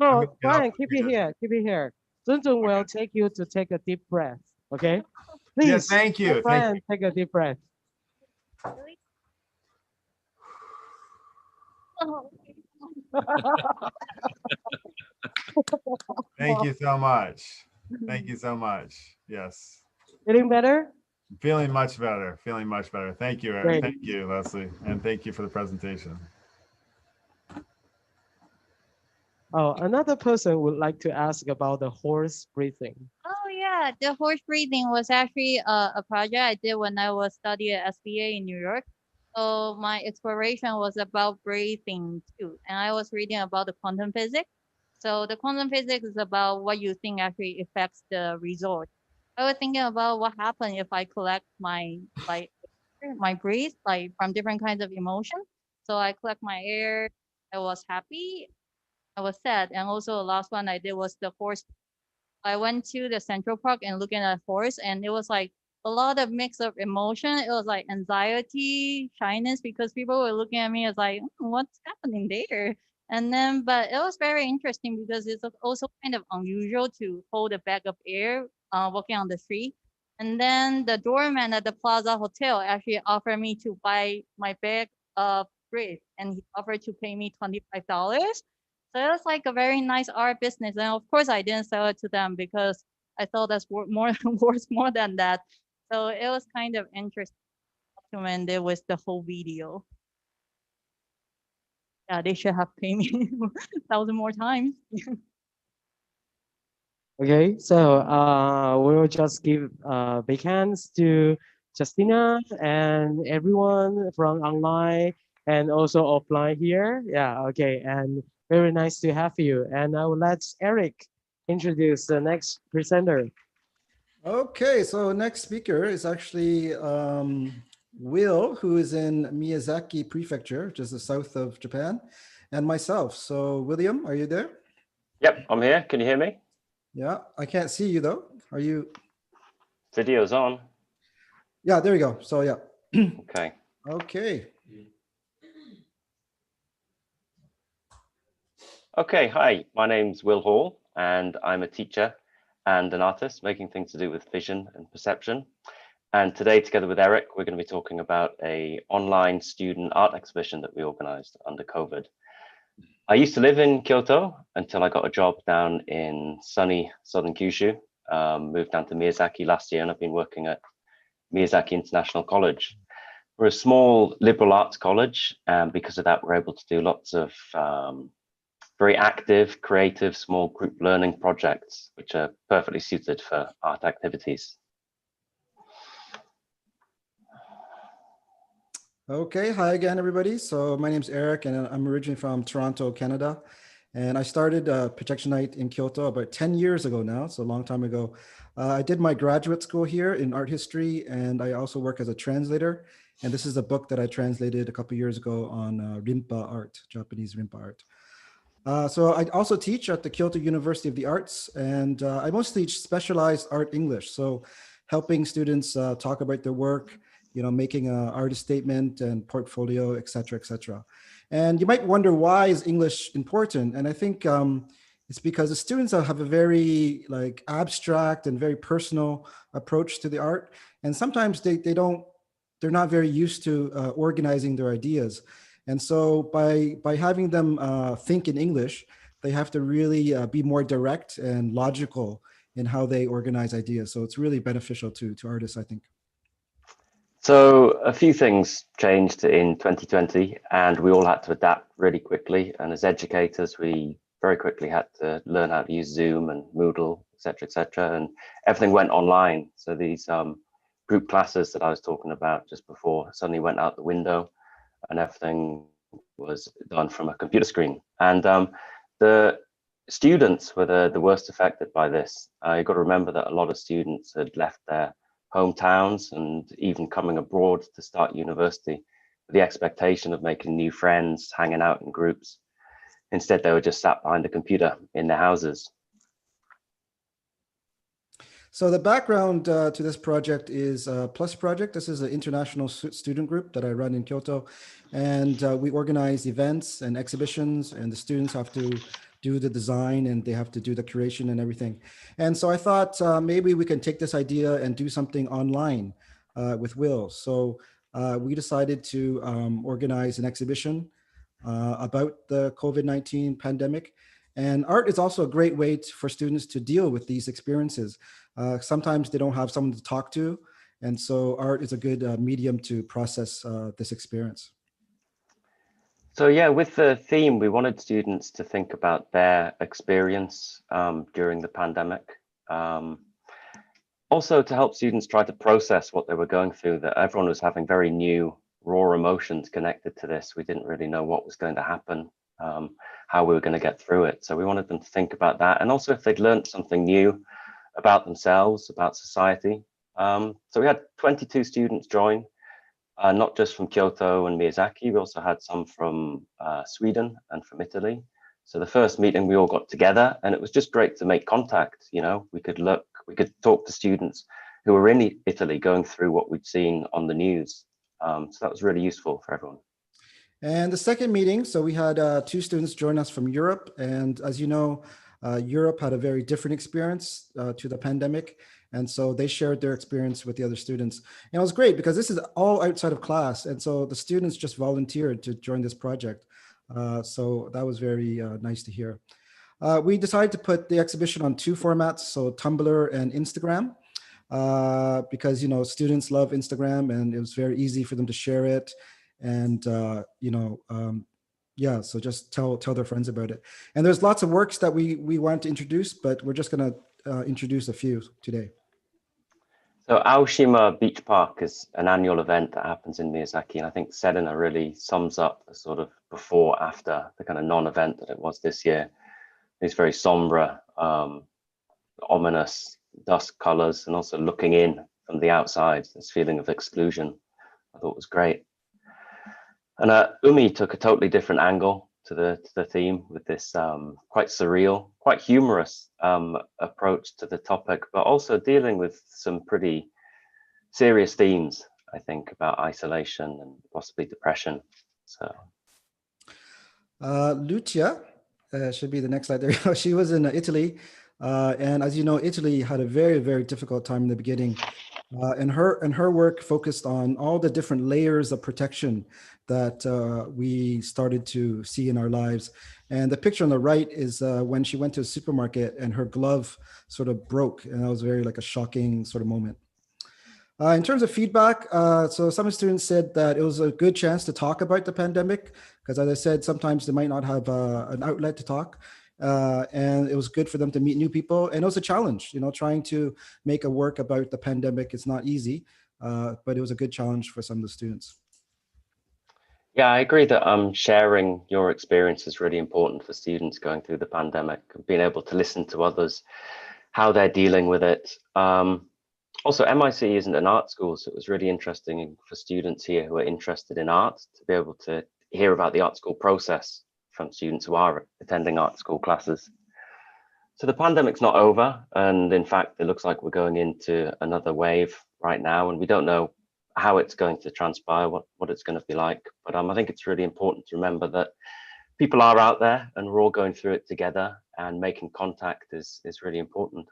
No, Brian, keep it here. Keep it here. Zun-Zun will take you to take a deep breath. Okay. Please. Yeah, thank you. Brian, take a deep breath. Thank you so much. Thank you so much. Yes. Feeling better? Feeling much better. Feeling much better. Thank you, Eric. Great. Thank you, Leslie. And thank you for the presentation. Oh, another person would like to ask about the horse breathing. Oh yeah, the horse breathing was actually a project I did when I was studying at SBA in New York. So my exploration was about breathing too, and I was reading about the quantum physics. So the quantum physics is about what you think actually affects the result. I was thinking about what happened if I collect my breath like from different kinds of emotion. So I collect my air. I was happy. I was sad, and also the last one I did was the horse. I went to the Central Park and looking at a horse, and it was like a lot of mix of emotion. It was like anxiety, shyness, because people were looking at me as like, what's happening there? And then, but it was very interesting because it's also kind of unusual to hold a bag of air walking on the street. And then the doorman at the Plaza Hotel actually offered me to buy my bag of bread, and he offered to pay me $25. So it was like a very nice art business. And of course, I didn't sell it to them because I thought that's worth more than that. So it was kind of interesting to document it with the whole video. Yeah, they should have paid me 1,000 more times. Okay, so we'll just give big hands to Justina and everyone from online and also offline here. Yeah, okay, and very nice to have you. And I will let Eric introduce the next presenter. Okay, so next speaker is actually Will, who is in Miyazaki Prefecture, which is the south of Japan, and myself. So William, are you there? Yep, I'm here. Can you hear me? Yeah, I can't see you though. Are you? Video's on. Yeah, there you go. So yeah. Okay. Okay. Okay, hi, my name's Will Hall, and I'm a teacher and an artist making things to do with vision and perception. And today, together with Eric, we're going to be talking about an online student art exhibition that we organized under COVID. I used to live in Kyoto until I got a job down in sunny southern Kyushu. Moved down to Miyazaki last year, and I've been working at Miyazaki International College. We're a small liberal arts college, and because of that, we're able to do lots of very active, creative, small group learning projects, which are perfectly suited for art activities. Okay, hi again, everybody. So my name's Eric, and I'm originally from Toronto, Canada. And I started PechaKucha Night in Kyoto about 10 years ago now, so a long time ago. I did my graduate school here in art history, and I also work as a translator. And this is a book that I translated a couple of years ago on Rinpa art, Japanese Rinpa art. So I also teach at the Kyoto University of the Arts, and I mostly teach specialized art English. So helping students talk about their work, you know, making an artist statement and portfolio, et cetera, et cetera. And you might wonder, why is English important? And I think it's because the students have a very like abstract and very personal approach to the art. And sometimes they're not very used to organizing their ideas. And so by having them think in English, they have to really be more direct and logical in how they organize ideas. So it's really beneficial to artists, I think. So a few things changed in 2020, and we all had to adapt really quickly. And as educators, we very quickly had to learn how to use Zoom and Moodle, et cetera, and everything went online. So these group classes that I was talking about just before suddenly went out the window, and everything was done from a computer screen. And the students were the worst affected by this. You've got to remember that a lot of students had left their hometowns and even coming abroad to start university with the expectation of making new friends, hanging out in groups. Instead, they were just sat behind a computer in their houses. So the background to this project is Plus Project. This is an international student group that I run in Kyoto. And we organize events and exhibitions, and the students have to do the design and they have to do the curation and everything. And so I thought maybe we can take this idea and do something online with Will. So we decided to organize an exhibition about the COVID-19 pandemic. And art is also a great way for students to deal with these experiences. Sometimes they don't have someone to talk to, and so art is a good medium to process this experience. So yeah, with the theme, we wanted students to think about their experience during the pandemic. Also to help students try to process what they were going through, that everyone was having very new, raw emotions connected to this. We didn't really know what was going to happen, how we were going to get through it. So we wanted them to think about that. And also if they'd learned something new about themselves, about society. So we had 22 students join, not just from Kyoto and Miyazaki, we also had some from Sweden and from Italy. So the first meeting we all got together, and it was just great to make contact. You know, we could talk to students who were in Italy going through what we'd seen on the news. So that was really useful for everyone. And the second meeting, so we had 2 students join us from Europe. And as you know, Europe had a very different experience to the pandemic. And so they shared their experience with the other students. And it was great because this is all outside of class. And so the students just volunteered to join this project. So that was very nice to hear. We decided to put the exhibition on 2 formats, so Tumblr and Instagram, because, you know, students love Instagram and it was very easy for them to share it. And, you know, yeah, so just tell their friends about it. And there's lots of works that we want to introduce, but we're just going to introduce a few today. So Aoshima Beach Park is an annual event that happens in Miyazaki, and I think Sedina really sums up the sort of before, after, the kind of non-event that it was this year. These very somber, ominous dusk colors, and also looking in from the outside, this feeling of exclusion, I thought was great. And Umi took a totally different angle to the theme with this quite surreal, quite humorous approach to the topic, but also dealing with some pretty serious themes, I think, about isolation and possibly depression. So Lucia should be the next slide. There you go. She was in Italy, and as you know, Italy had a very, very difficult time in the beginning. And her work focused on all the different layers of protection that we started to see in our lives. And the picture on the right is when she went to a supermarket and her glove sort of broke, and that was very like a shocking sort of moment. In terms of feedback, so some students said that it was a good chance to talk about the pandemic, because as I said, sometimes they might not have an outlet to talk. And it was good for them to meet new people. And it was a challenge, you know, trying to make a work about the pandemic. It's not easy, but it was a good challenge for some of the students. Yeah, I agree that sharing your experience is really important for students going through the pandemic, being able to listen to others, how they're dealing with it. Also, MIC isn't an art school, so it was really interesting for students here who are interested in art to be able to hear about the art school process from students who are attending art school classes. So the pandemic's not over, and in fact, it looks like we're going into another wave right now, and we don't know how it's going to transpire, what it's going to be like. But I think it's really important to remember that people are out there and we're all going through it together, and making contact is really important.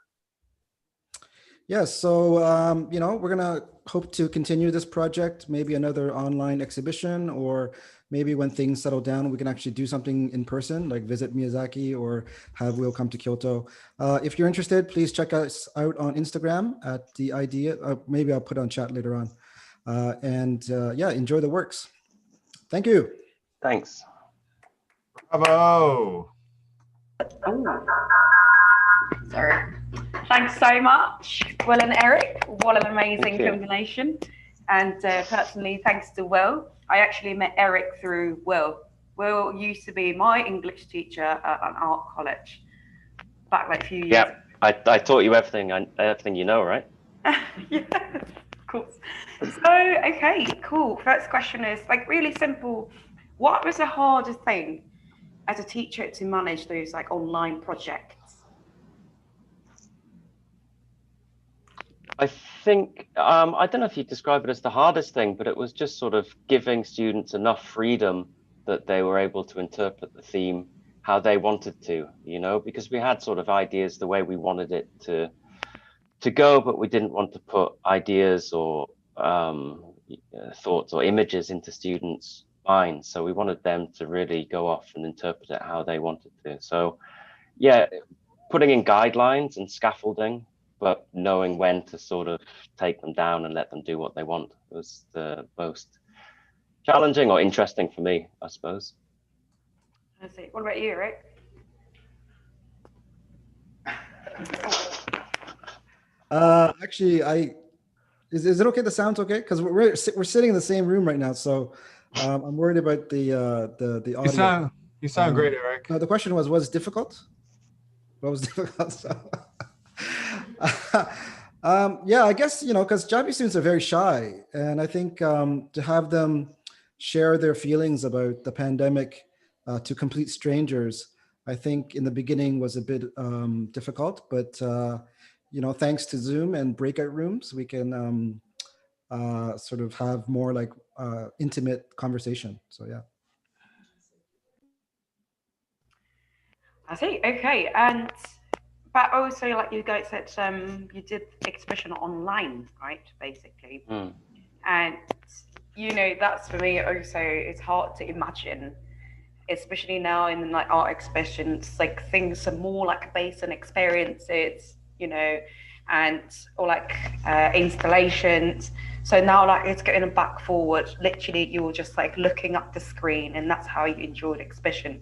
Yes, so, you know, we're going to hope to continue this project, maybe another online exhibition, or maybe when things settle down, we can actually do something in person, like visit Miyazaki or have Will come to Kyoto. If you're interested, please check us out on Instagram at the idea. Maybe I'll put on chat later on. Yeah, enjoy the works. Thank you. Thanks. Bravo. Oh. Sorry. Thanks so much, Will and Eric. What an amazing combination. And personally, thanks to Will. I actually met Eric through Will. Will used to be my English teacher at an art college back like a few years ago. I taught you everything you know, right? Yeah, of course. So, okay, cool. First question is like really simple. What was the hardest thing as a teacher to manage those like online projects? I think, I don't know if you describe it as the hardest thing, but it was just sort of giving students enough freedom that they were able to interpret the theme how they wanted to, you know, because we had sort of ideas the way we wanted it to go, but we didn't want to put ideas or thoughts or images into students' minds. So we wanted them to really go off and interpret it how they wanted to. So yeah, putting in guidelines and scaffolding, but knowing when to sort of take them down and let them do what they want was the most challenging or interesting for me, I suppose. I see. What about you, Rick? Actually, is it okay? The sound's okay because we're sitting in the same room right now, so I'm worried about the audio. You sound great, Eric. No, the question was it difficult? What was difficult? So, yeah, I guess because Japanese students are very shy, and I think to have them share their feelings about the pandemic to complete strangers, I think in the beginning was a bit difficult, but thanks to Zoom and breakout rooms, we can sort of have more like intimate conversation. So yeah. I see. Okay, but also, like you guys said, you did exhibition online, right? Basically, and that's for me also. It's hard to imagine, especially now in like art exhibitions, like things are more like based on experiences, and or like installations. So now like it's going back forward. Literally, you were just like looking up the screen, and that's how you enjoyed the exhibition.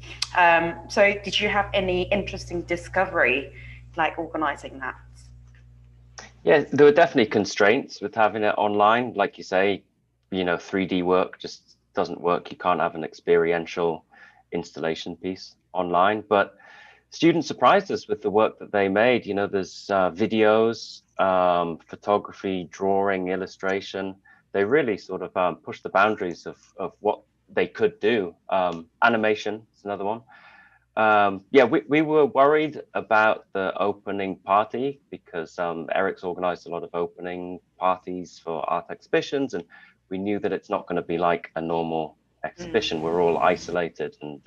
So did you have any interesting discovery, like organizing that? Yeah, there were definitely constraints with having it online. Like you say, 3D work just doesn't work. You can't have an experiential installation piece online, but students surprised us with the work that they made. There's videos, photography, drawing, illustration. They really sort of pushed the boundaries of what they could do. Animation is another one. Yeah, we were worried about the opening party because Eric's organized a lot of opening parties for art exhibitions, and we knew that it's not going to be like a normal exhibition. We're all isolated and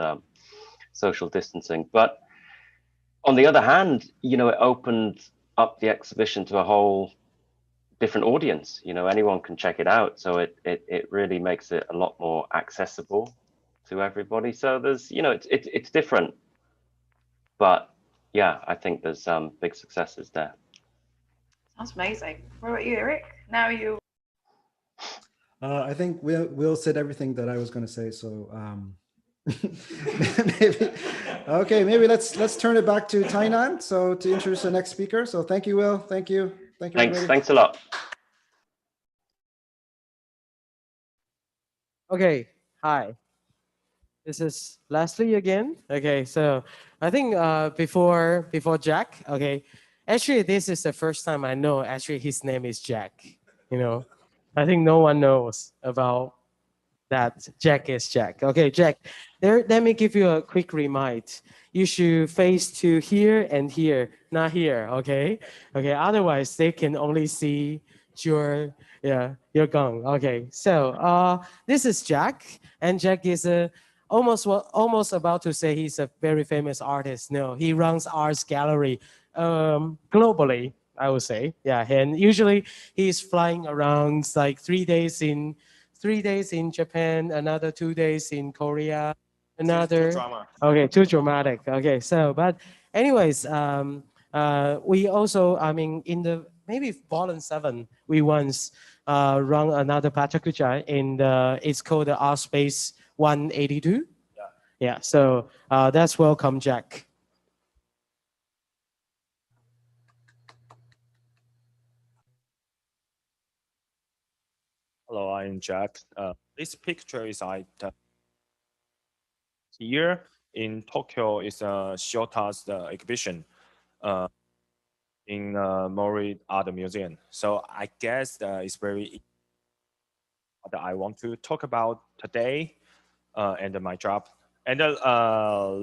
social distancing. But on the other hand, it opened up the exhibition to a whole different audience. Anyone can check it out. So it really makes it a lot more accessible to everybody. So there's, it's different. But yeah, I think there's big successes there. Sounds amazing. What about you, Eric? Now you. I think Will said everything that I was going to say. So maybe let's turn it back to Tainan. So to introduce the next speaker. So thank you, Will. Thank you. Thanks a lot. Okay. Hi. This is Leslie again. Okay, so I think before Jack. Okay, actually this is the first time I know. Actually, his name is Jack. I think no one knows about that. Jack is Jack. Okay, Jack. Let me give you a quick remind. You should face to here and here, not here. Okay. Otherwise, they can only see your gun. Okay. So this is Jack, and Jack is almost about to say he's a very famous artist. No, he runs arts gallery globally, I would say. Yeah, and usually he's flying around like 3 days in Japan, another 2 days in Korea, another. Okay, too dramatic. Okay, so but anyways, we also, in the maybe Vol.39, we once run another PechaKucha it's called the Art Space 182. Yeah. So that's welcome, Jack. Hello, I'm Jack. This picture is here in Tokyo is Shota's exhibition in Mori Art Museum. So I guess it's very that I want to talk about today and my job. And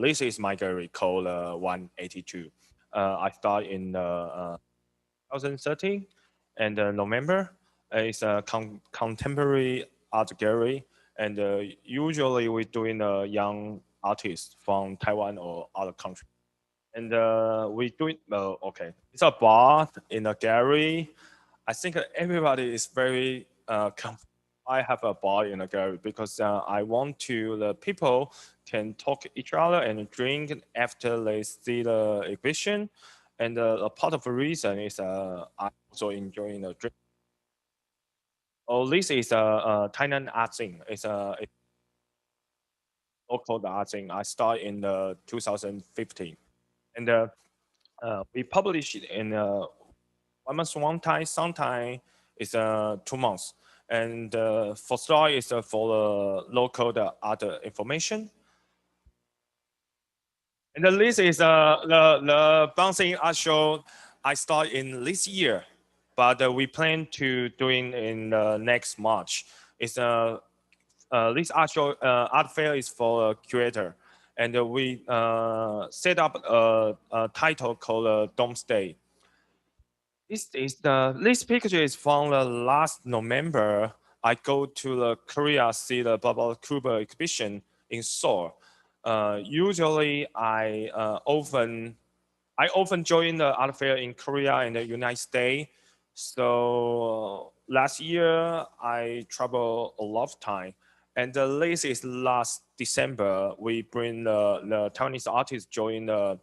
this is my gallery called 182. I started in 2013 and November. It's a contemporary art gallery, and usually we're doing young artists from Taiwan or other countries. And we doing okay. It's a bar in a gallery. I think everybody is very comfortable I have a bar in the gallery because I want to the people can talk each other and drink after they see the exhibition. And a part of the reason is I also enjoying the drink. Oh, this is a Tainan art scene. It's a local art scene. I started in 2015, and we publish it in 1 month one time. Sometimes it's 2 months. And for start is for the local other information. And this is the bouncing art show I start in this year, but we plan to doing in next March. It's this art show art fair is for a curator, and we set up a title called Domesday. This picture is from the last November. I go to the Korea see the Bubble Cuba exhibition in Seoul. Usually I often join the art fair in Korea and the United States. So last year I travel a lot of time. And this is last December. We bring the Taiwanese artists join the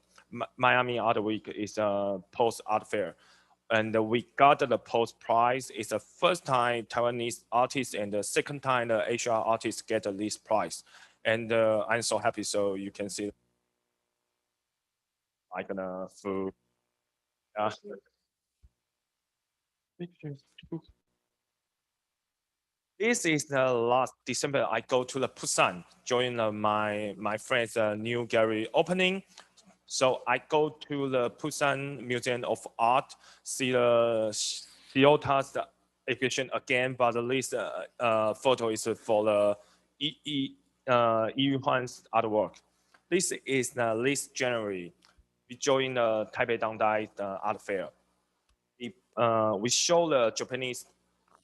Miami Art Week. It's a post art fair. And we got the post prize. It's the first time Taiwanese artists and the second time the Asian artists get this prize. And I'm so happy. So you can see I gonna food. This is the last December. I go to the Busan, join my friend's new gallery opening. So I go to the Busan Museum of Art, see the Toyota's exhibition again, but at least photo is for the Yu Huan's artwork. This is this January. We join the Taipei Dangdai art fair. We show the Japanese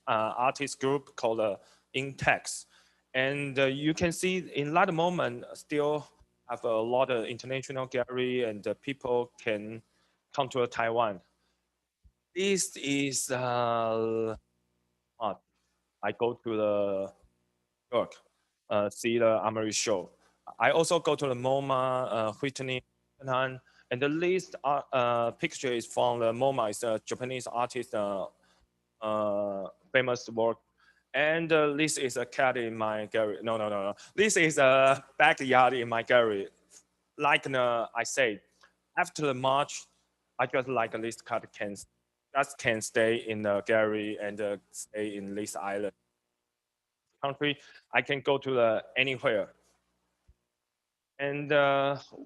artist group called Intex. And you can see in that moment still have a lot of international gallery and people can come to Taiwan. This is I go to the York, see the Armory show. I also go to the MoMA, Whitney, and the list picture is from the MoMA. It's a Japanese artist famous work. And this is a cat in my gallery. No. This is a backyard in my gallery. Like I said, after the March, I just like this cat can stay in the gallery and stay in this island country. I can go to anywhere. And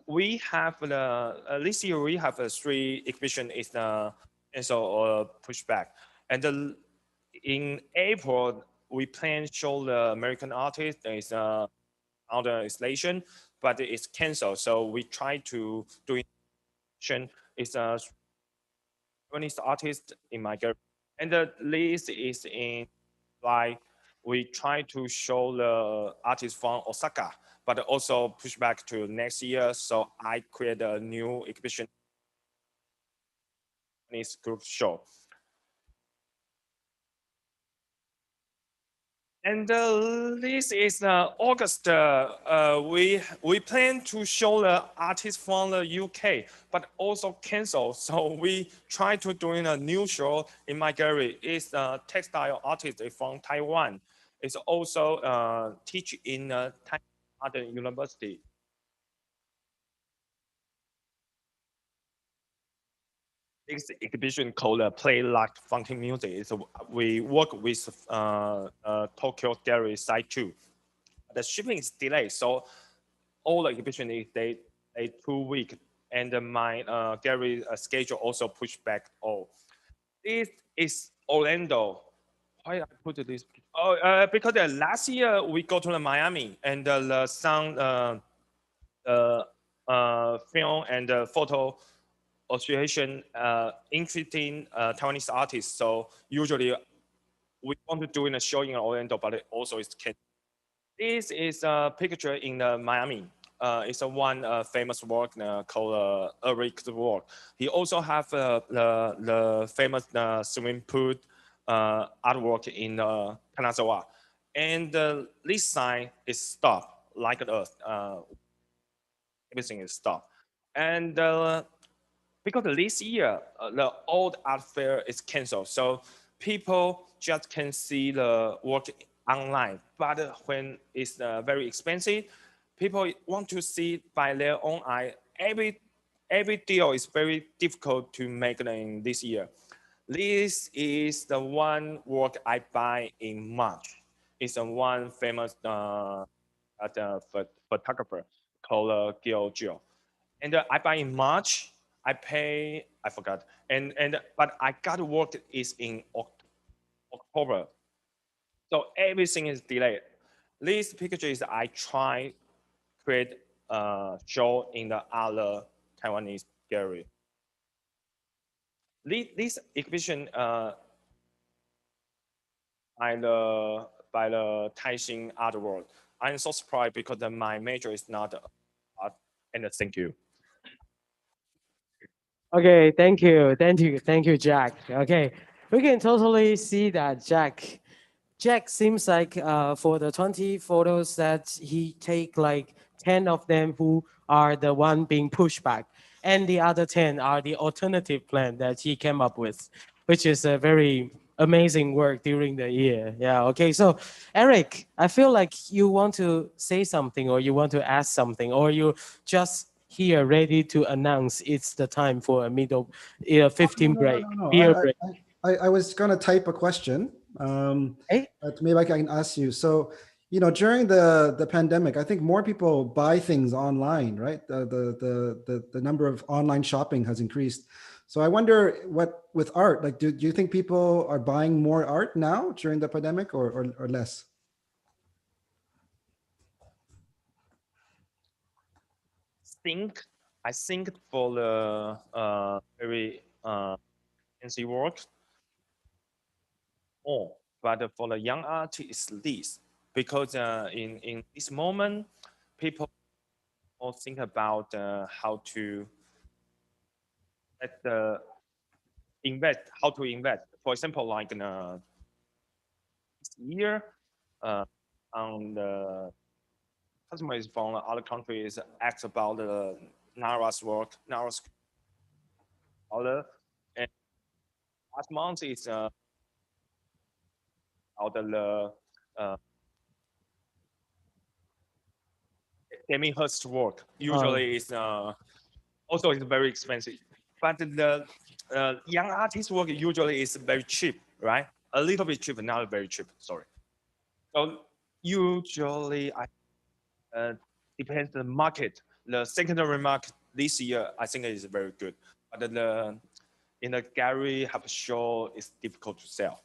we have this year we have 3 exhibition is cancel or pushback. And in April, we plan to show the American artist is under installation, but it's canceled. So we try to do it. It's a Japanese artist in my gallery. And the list is in July. We try to show the artist from Osaka, but also push back to next year. So I create a new exhibition Japanese group show. And this is August. We plan to show the artists from the UK, but also cancel. So we try to doing a new show in my gallery. It's a textile artist from Taiwan. It's also teach in Taiwan Art University. This exhibition called Play Like Funky Music. We work with Tokyo Gallery Site 2. The shipping is delayed, so all the exhibition is they 2 weeks, and my gallery schedule also pushed back all. This is Orlando. Why I put this? Oh, because last year we go to the Miami and the sound film and photo association interesting Taiwanese artists. So usually we want to do in a show in Orlando, but it also is canceled. This is a picture in Miami. It's one famous work called Eric's work. He also have the famous swimming pool artwork in Kanazawa. and this sign is stop, like the Earth. Everything is stopped. And because this year, the old art fair is canceled, so people just can see the work online. But when it's very expensive, people want to see it by their own eye. Every deal is very difficult to make in this year. This is the one work I buy in March. It's the one famous photographer called Gil. And I buy in March. I pay, I forgot. But I got work is in October. So everything is delayed. This picture is I try create a show in the other Taiwanese gallery. This exhibition by the Taixing Art World. I'm so surprised because my major is not art. And thank you. Okay, thank you, Jack. Okay, we can totally see that Jack seems like for the 20 photos that he take, like 10 of them who are the one being pushed back, and the other 10 are the alternative plan that he came up with, which is a very amazing work during the year. Yeah, okay, so Eric, I feel like you want to say something, or you want to ask something, or you just here ready to announce it's the time for a middle 15 break. Break. I was going to type a question, but maybe I can ask you. So, during the pandemic, I think more people buy things online, right? The number of online shopping has increased. So I wonder what with art, like, do you think people are buying more art now during the pandemic or less? I think for the very fancy work, but for the young artists, this, because in this moment, people all think about how to invest. For example, like this year, on the customers from other countries ask about the Nara's work, Nara's order, and last month is about the Demi Hirst's work. Usually is also is very expensive, but the young artist work usually is very cheap, right? A little bit cheap, not very cheap. Sorry. So usually depends on the market. The secondary market this year, I think is very good. But in the gallery have show, it's difficult to sell.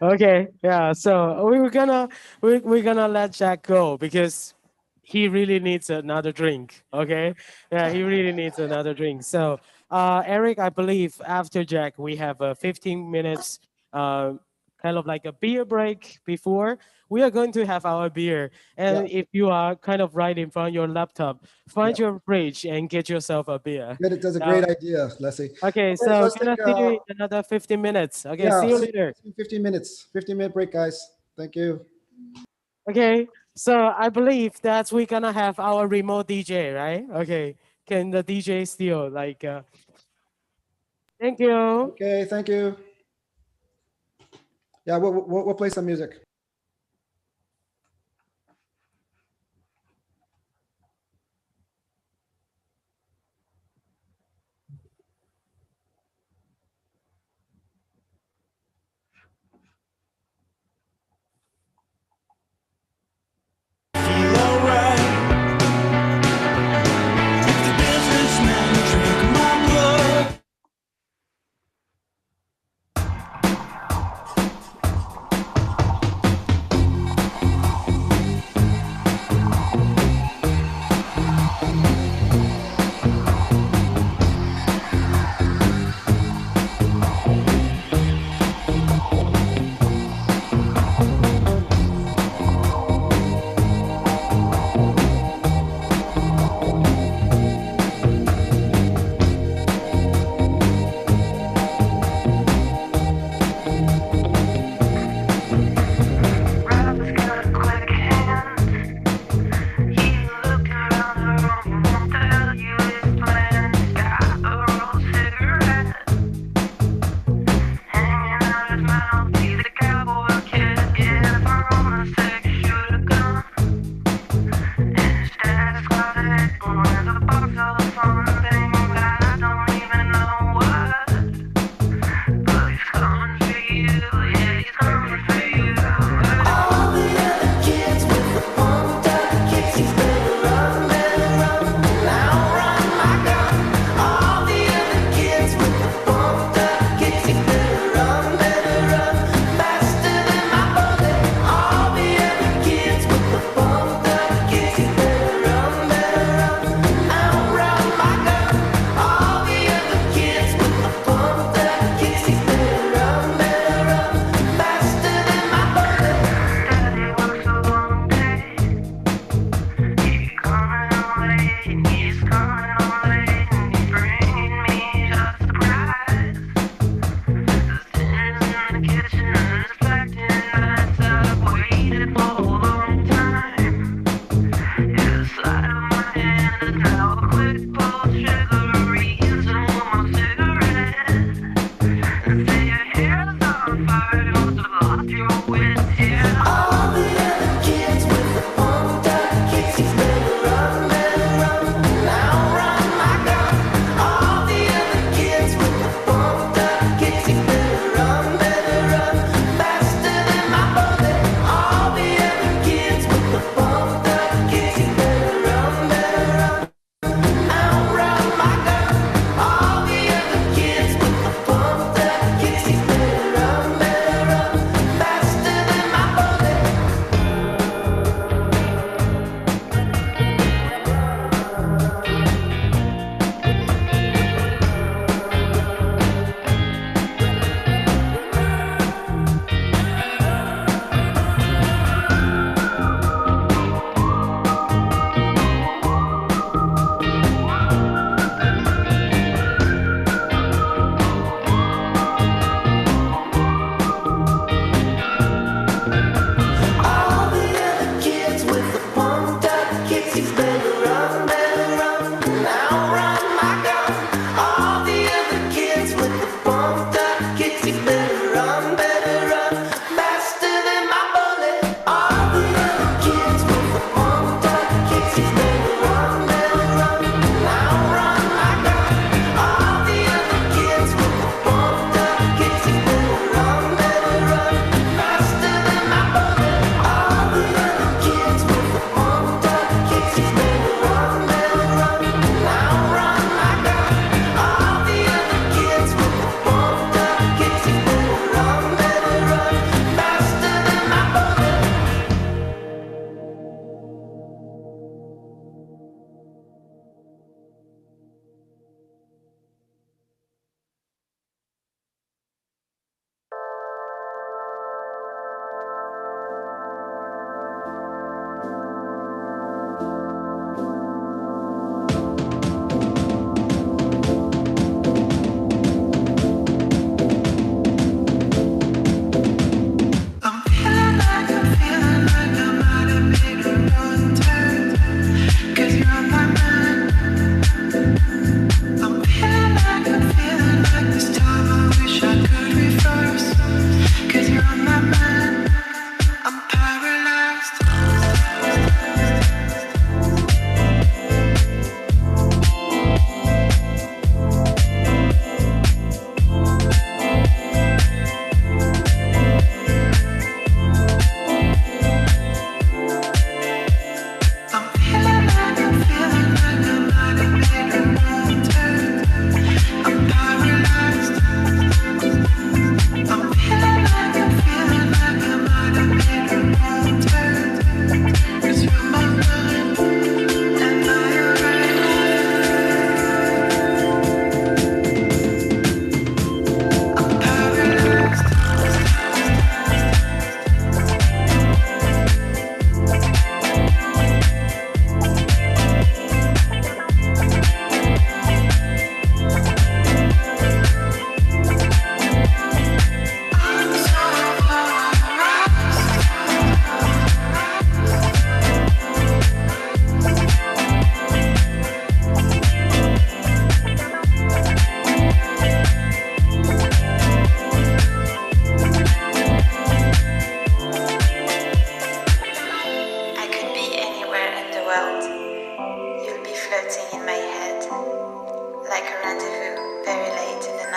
Okay, yeah. So we're gonna let Jack go because he really needs another drink. Okay, yeah, he really needs another drink. So Eric, I believe after Jack we have 15 minutes, kind of like a beer break before. We are going to have our beer, and if you are kind of right in front of your laptop, find your fridge and get yourself a beer. That's a great idea, Leslie. Okay, so gonna see you in another 15 minutes. Okay, see you later. 15 minutes. 15-minute break, guys. Thank you. Okay, so I believe that we're gonna have our remote DJ, right? Okay, can the DJ still like? Thank you. Okay, thank you. Yeah, we'll play some music.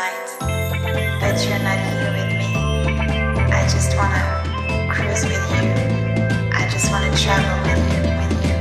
tonight, but you're not here with me. I just wanna cruise with you. I just wanna travel with you, with you,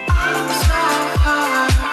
I'm so far away.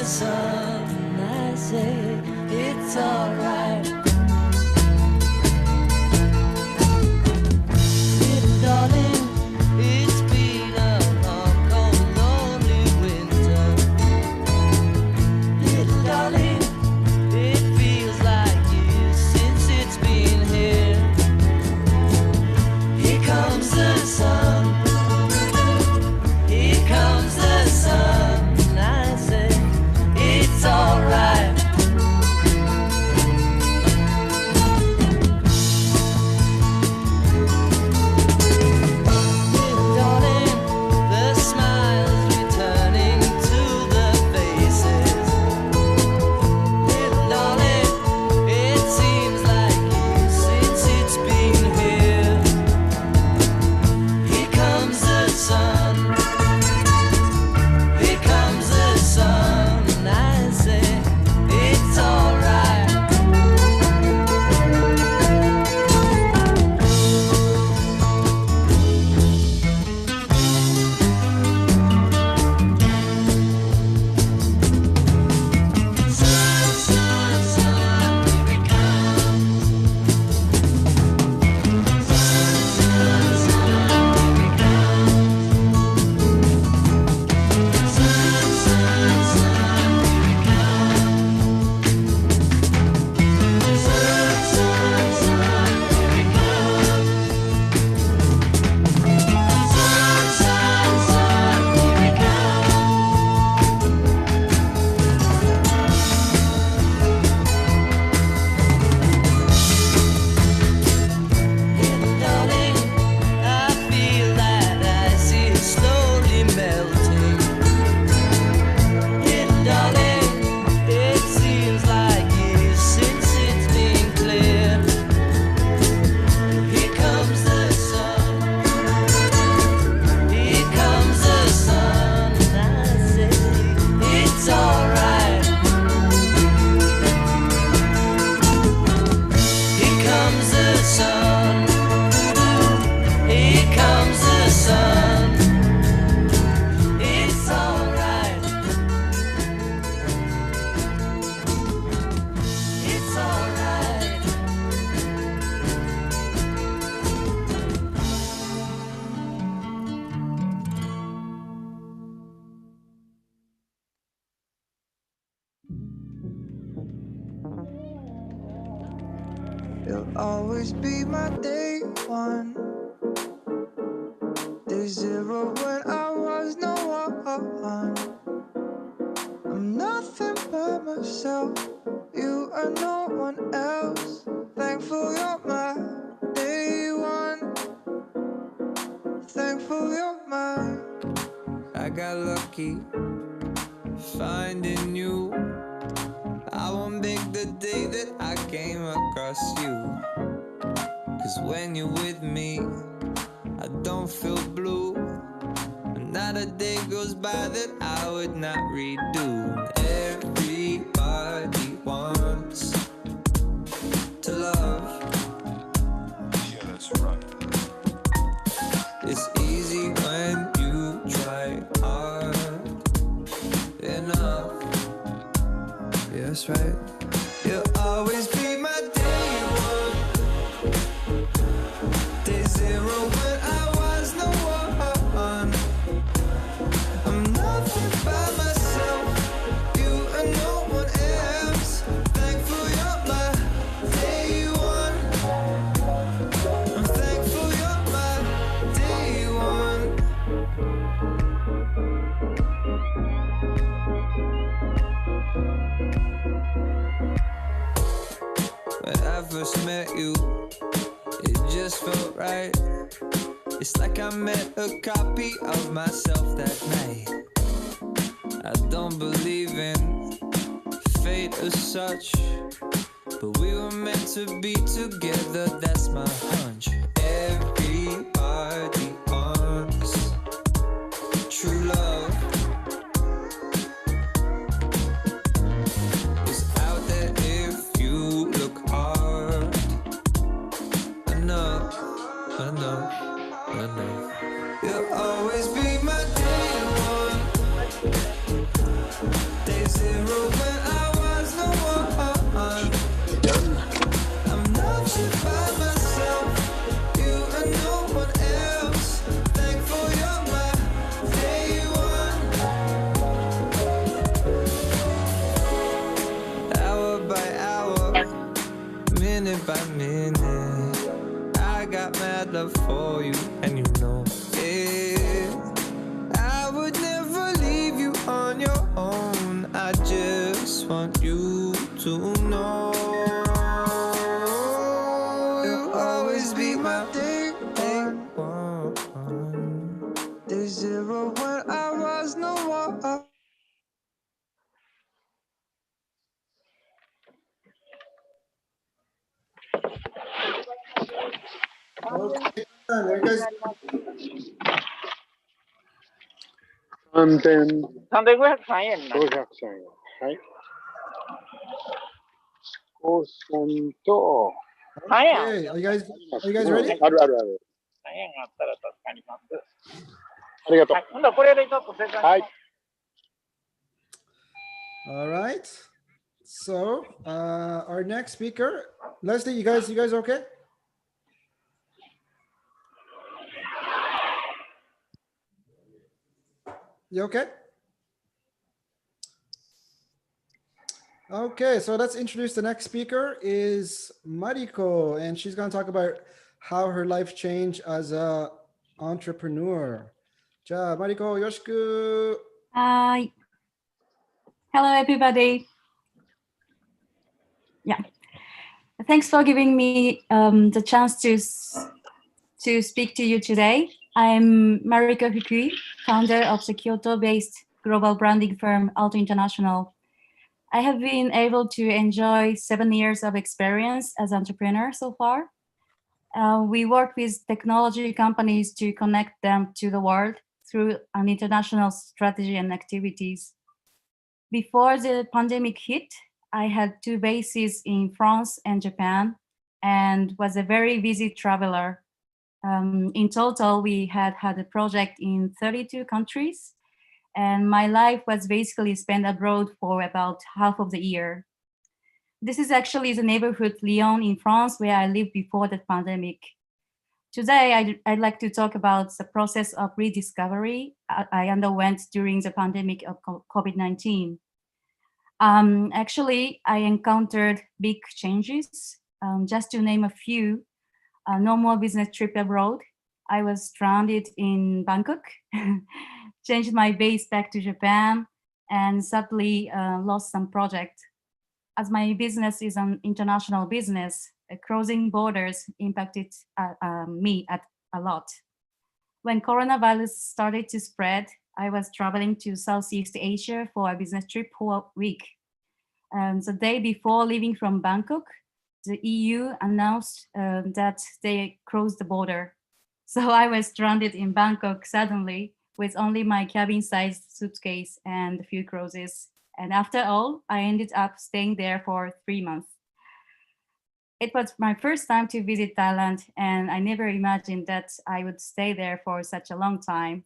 the sun, I say it's alright. Little darling, it's been a long, cold, lonely winter. Little darling, it feels like years since it's been here. Here comes the sun. Here comes the sun. I say it's alright. Little darling, the smiles returning to the faces. Little darling, it seems like years since it's been here. Here comes the sun. Here comes the sun. I say it's alright. Sun, sun, sun, here it comes. Sun, sun, sun, here it comes. Sun, sun, sun, here it comes. Sun, sun, sun, here it comes. Sun, sun, sun, here it Little darling, I feel that ice is slowly melting. Little darling, it seems like years since it's been clear. Here comes the sun. Here comes the sun. I say it's alright. Here comes the sun. Here comes the sun. It's alright. It's alright. You'll always be my day one, day zero when I was no one. I'm nothing but myself, you are no one else. Thankful you're my day one, thankful you're mine. I got lucky finding you. I won't make the day that I came across you. 'Cause when you're with me, I don't feel blue. And not a day goes by that I would not redo. Everybody wants to love. Yeah, that's right. It's easy when you try hard enough. Yeah, that's right. You'll always be my day one, day zero when I was no one. I'm nothing by myself, you and no one else. Thankful you're my day one. I'm thankful you're my day one. When I first met you, it just felt right. It's like I met a copy of myself that night. I don't believe in fate as such, but we were meant to be together, that's my hunch. Everybody wants true love. It's out there if you look hard enough, enough, enough. You'll always be my day one, day zero. minute by minute. I got mad love for you, and you know it. I would never leave you on your own. I just want you to know you'll always be my day one. Day zero when I was no one. Okay, there you guys. 3500円。500円。はい。5000と。Okay, are you guys ready? ある。1000円あったら助かります。ありがとう。はい。今度はこれでちょっと正解。はい。All right. So our next speaker, Leslie, you guys okay? You okay? Okay, so let's introduce the next speaker is Mariko, and she's going to talk about how her life changed as a entrepreneur. Ja, Mariko, yoroshiku. Hi. Hello, everybody. Yeah. Thanks for giving me the chance to speak to you today. I'm Mariko Fukui, founder of the Kyoto-based global branding firm Alto International. I have been able to enjoy 7 years of experience as an entrepreneur so far. We work with technology companies to connect them to the world through an international strategy and activities. Before the pandemic hit, I had 2 bases in France and Japan and was a very busy traveler. In total, we had a project in 32 countries, and my life was basically spent abroad for about half of the year. This is actually the neighborhood Luong in France, where I lived before the pandemic. Today, I'd like to talk about the process of rediscovery I underwent during the pandemic of COVID-19. Actually, I encountered big changes. Just to name a few, no more business trip abroad. I was stranded in Bangkok, changed my base back to Japan, and sadly lost some project. As my business is an international business, crossing borders impacted me a lot. When coronavirus started to spread, I was traveling to Southeast Asia for a business trip for a week. The day before leaving from Bangkok, the EU announced that they closed the border. So I was stranded in Bangkok suddenly with only my cabin-sized suitcase and a few clothes. And after all, I ended up staying there for 3 months. It was my first time to visit Thailand, and I never imagined that I would stay there for such a long time.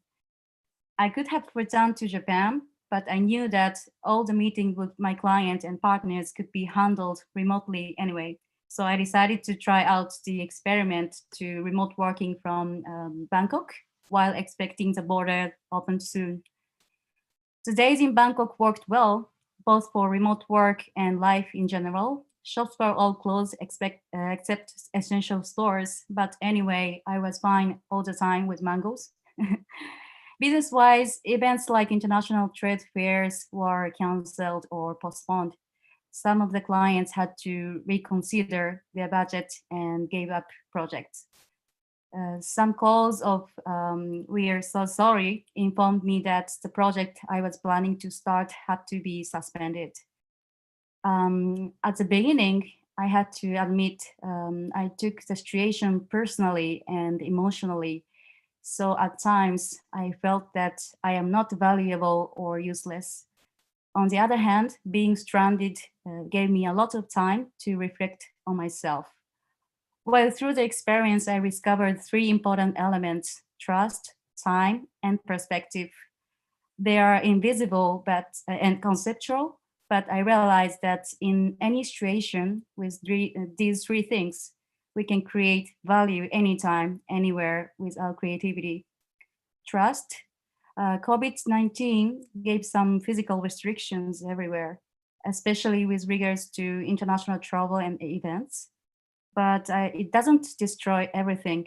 I could have returned to Japan, but I knew that all the meetings with my client and partners could be handled remotely anyway. So I decided to try out the experiment to remote working from Bangkok while expecting the border open soon. The days in Bangkok worked well, both for remote work and life in general. Shops were all closed except essential stores. But anyway, I was fine all the time with mangoes. Business-wise, events like international trade fairs were canceled or postponed. Some of the clients had to reconsider their budget and gave up projects. Some calls of "we are so sorry" informed me that the project I was planning to start had to be suspended. At the beginning, I had to admit I took the situation personally and emotionally. So at times, I felt that I am not valuable or useless. On the other hand, being stranded gave me a lot of time to reflect on myself. Well, through the experience, I discovered 3 important elements: trust, time, and perspective. They are invisible and conceptual, but I realized that in any situation with these 3 things, we can create value anytime, anywhere with our creativity. Trust. COVID-19 gave some physical restrictions everywhere, especially with regards to international travel and events. but it doesn't destroy everything.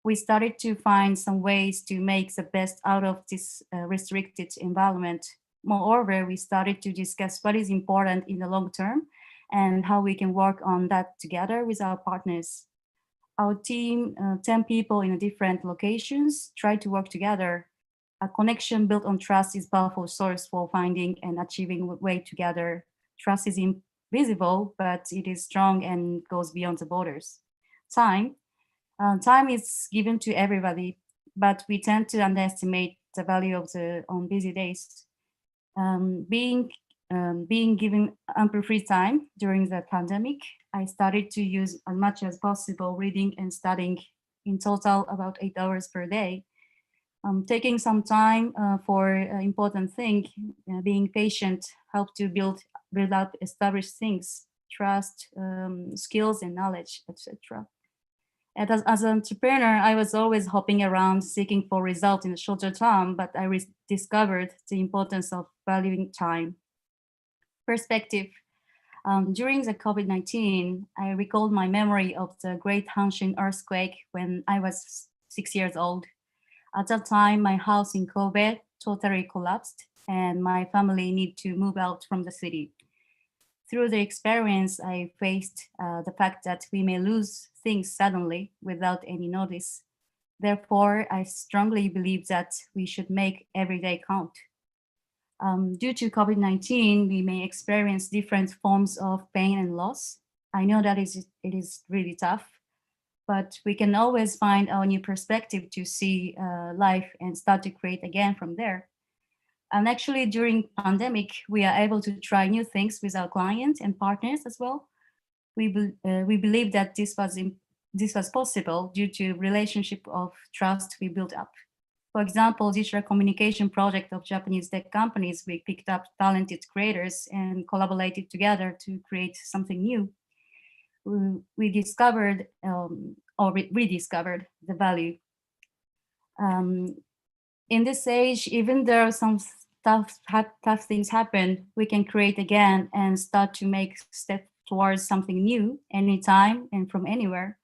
We started to find some ways to make the best out of this restricted environment. Moreover, we started to discuss what is important in the long term and how we can work on that together with our partners. Our team, 10 people in different locations, try to work together. A connection built on trust is a powerful source for finding and achieving way together. Trust is invisible, but it is strong and goes beyond the borders. Time is given to everybody, but we tend to underestimate the value of on busy days. Being given ample free time during the pandemic, I started to use as much as possible reading and studying, in total about 8 hours per day. Taking some time for important thing, being patient, help to build up established things, trust, skills and knowledge, etc. And as an entrepreneur, I was always hopping around seeking for results in a shorter term, but I discovered the importance of valuing time. Perspective. During the COVID-19, I recalled my memory of the Great Hanshin earthquake when I was 6 years old. At that time, my house in Kobe totally collapsed and my family needed to move out from the city. Through the experience, I faced the fact that we may lose things suddenly without any notice. Therefore, I strongly believe that we should make every day count. Due to COVID-19, we may experience different forms of pain and loss. I know that it is really tough, but we can always find our new perspective to see life and start to create again from there. And actually, during pandemic, we are able to try new things with our clients and partners as well. We believe that this was possible due to relationship of trust we built up. For example, digital communication project of Japanese tech companies, we picked up talented creators and collaborated together to create something new. We discovered or rediscovered the value. In this age, even though some tough things happen, we can create again and start to make steps towards something new anytime and from anywhere.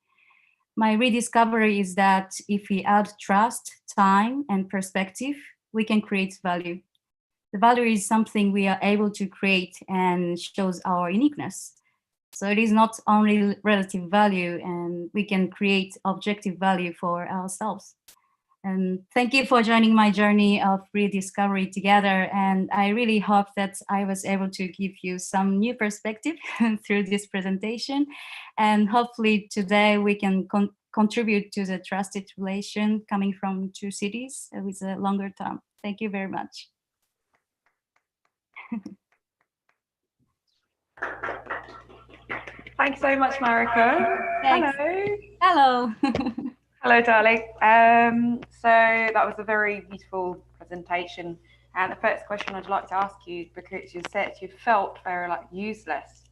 My rediscovery is that if we add trust, time, and perspective, we can create value. The value is something we are able to create and shows our uniqueness. So it is not only relative value, and we can create objective value for ourselves. And thank you for joining my journey of rediscovery together. And I really hope that I was able to give you some new perspective through this presentation. And hopefully today we can contribute to the trusted relation coming from two cities with a longer term. Thank you very much. Thanks so much, Mariko. Thanks. Hello. Hello. Hello, darling. So that was a very beautiful presentation. And the first question I'd like to ask you, because you said you felt very useless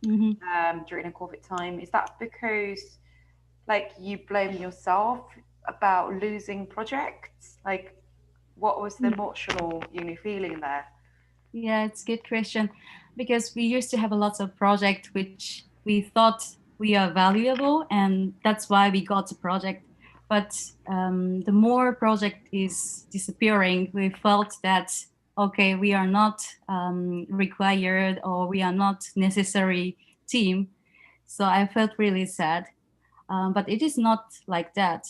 during the COVID time, is that because you blame yourself about losing projects? What was the emotional feeling there? Yeah, it's a good question, because we used to have a lot of projects which we thought we are valuable, and that's why we got the project. But the more project is disappearing, we felt that, okay, we are not required, or we are not necessary team. So I felt really sad. But it is not like that.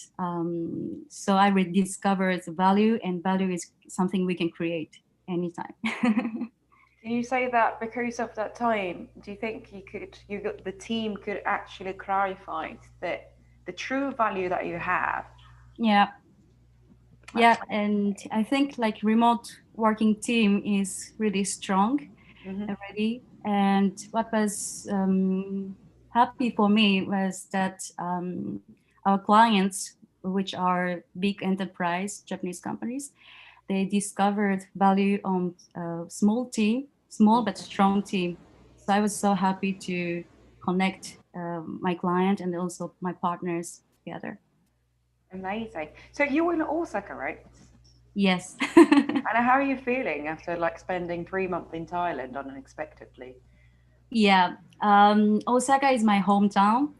So I rediscovered the value, and value is something we can create anytime. Do you say that because of that time? Do you think the team could actually clarify the true value that you have? Yeah, and I think remote working team is really strong already. And what was happy for me was that our clients, which are big enterprise Japanese companies, they discovered value on a small but strong team. So I was so happy to connect my client and also my partners together. Amazing. So you were in Osaka, right? Yes. And how are you feeling after spending 3 months in Thailand unexpectedly? Yeah, Osaka is my hometown,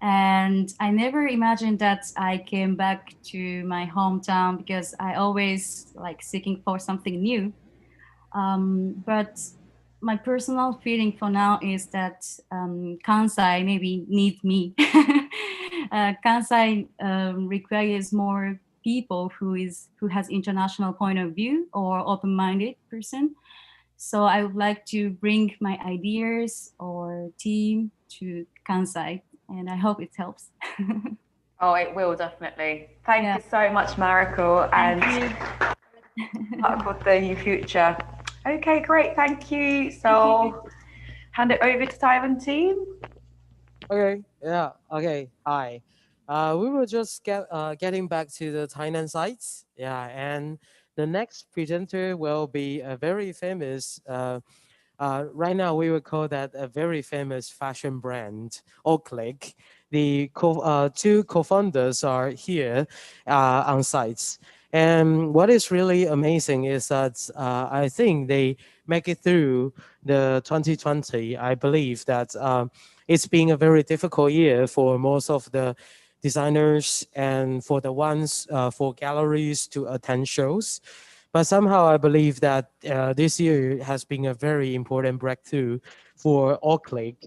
And I never imagined that I came back to my hometown because I always like seeking for something new. But my personal feeling for now is that Kansai maybe needs me. Kansai requires more people who has international point of view or open-minded person. So I would like to bring my ideas or team to Kansai, and I hope it helps. Oh, it will definitely. Thank you so much, Mariko, and luck with the new future. Okay, great, thank you. So, hand it over to Taiwan team. Okay, yeah, okay, hi. We were just getting back to the Tainan sites. Yeah, and the next presenter will be a very famous, right now we would call that a very famous fashion brand, Oaklick. The two co-founders are here on sites. And what is really amazing is that I think they make it through the 2020. I believe that it's been a very difficult year for most of the designers and for the ones for galleries to attend shows. But somehow I believe that this year has been a very important breakthrough for Oaklick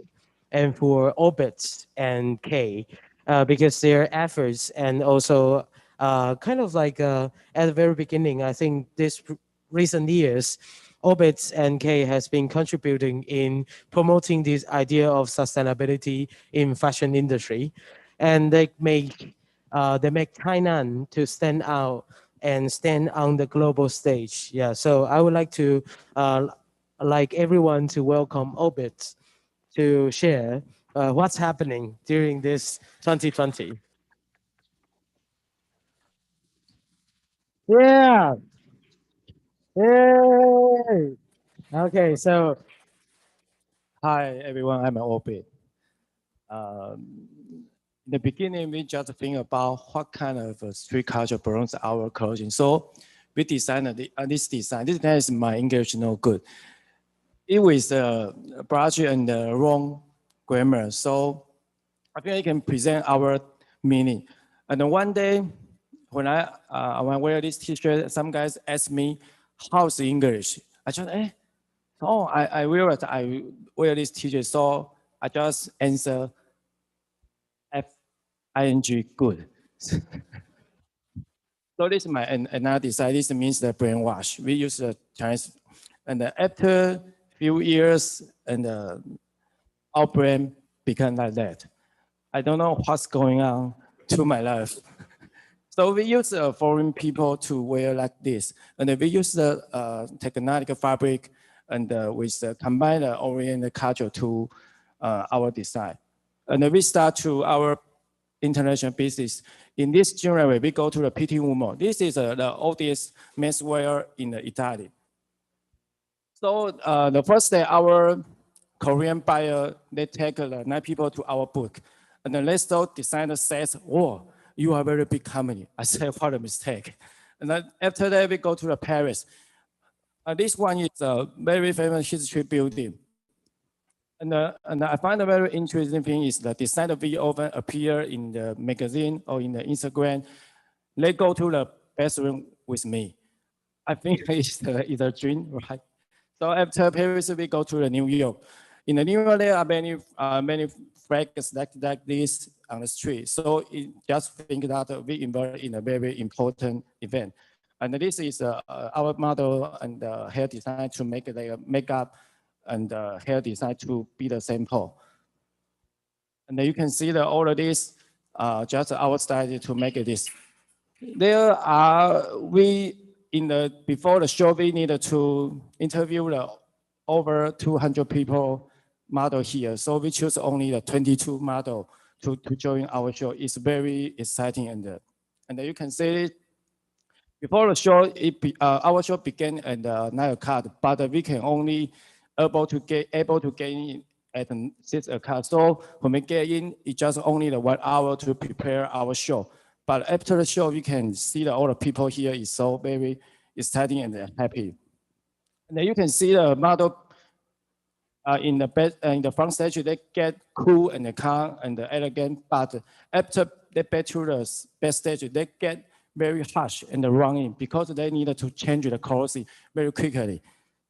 and for Orbit and K because their efforts and also kind of like at the very beginning, I think this recent years, Orbit and K has been contributing in promoting this idea of sustainability in fashion industry, and they make Tainan to stand out and stand on the global stage. Yeah, so I would like to like everyone to welcome Orbit to share what's happening during this 2020. Yeah. Yay. Okay, so hi everyone, I'm Orbit. In the beginning, we just think about what kind of street culture belongs to our clothing. So we designed this design. This design is my English no good. It was British and wrong grammar. So I think I can present our meaning. And then one day, when I wear this T-shirt, some guys ask me, how's English? I just, I realized I wear this T-shirt, so I just answer F-I-N-G, good. So this is my another design. This means the brainwash. We use the Chinese, and after few years, and our brain become like that. I don't know what's going on to my life. So we use foreign people to wear like this, and we use the technological fabric and with the combined Orient culture to our design. And we start to our international business. In this January, we go to the PT Uomo. This is the oldest menswear in Italy. So the first day, our Korean buyer, they take the 9 people to our booth. And the next designer says, "Oh, you are a very big company." I said, what a mistake. And then after that, we go to the Paris. This one is a very famous history building. And I find a very interesting thing is the designer very often appear in the magazine or in the Instagram. They go to the bathroom with me. I think it's a dream, right? So after Paris, we go to the New York. In the New York, there are many flags like this on the street. So it just think that we involved in a very important event. And this is our model and hair design to make the makeup and hair design to be the sample. And you can see that all of this just our strategy to make this. There are before the show we needed to interview the over 200 people model here. So we choose only the 22 model to join our show. It's very exciting and you can see before the show, our show began at 9 o'clock, but we can only able to get in at 6 o'clock. So when we get in, it's just only the 1 hour to prepare our show. But after the show, we can see that all the people here is so very exciting and happy. And then you can see the model in the front stage, they get cool and calm and elegant. But after they back to the backstage, they get very harsh and running because they need to change the clothing very quickly.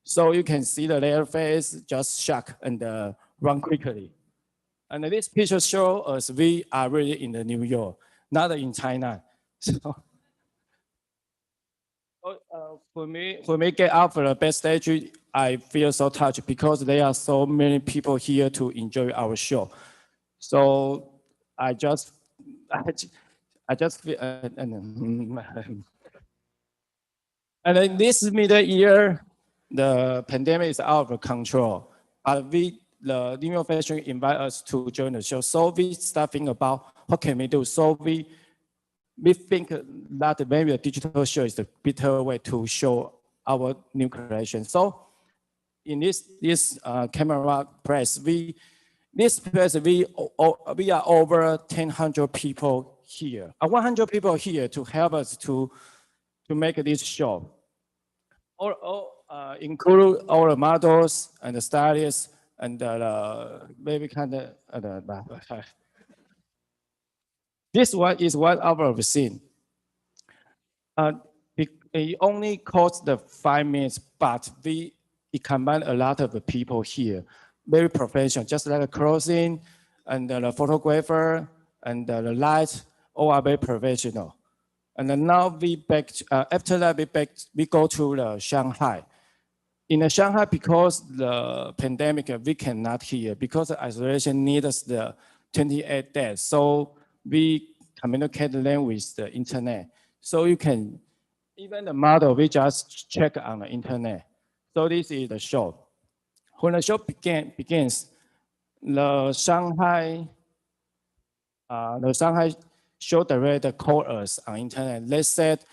So you can see their face just shock and run quickly. And this picture shows us we are really in the New York, not in China. So when we get out for the backstage, I feel so touched because there are so many people here to enjoy our show. So I just feel, and then this middle year, the pandemic is out of control. But the New York Fashion invite us to join the show. So we start thinking about what can we do. So we think that maybe a digital show is the better way to show our new collection. So in this camera press, we are over 1,000 people here, 100 people here to help us to make this show. Include all the models and the stylists and maybe kind of this one is what I've seen. It only costs the 5 minutes, but it combined a lot of people here, very professional, just like the clothing and the photographer and the lights, all are very professional. And then now after that we go to Shanghai. In Shanghai, because the pandemic, we cannot hear because the isolation needs the 28 days. So we communicate them with the internet. So you can, even the model, we just check on the internet. So this is the show. When the show begins, the Shanghai show director called us on internet. They said,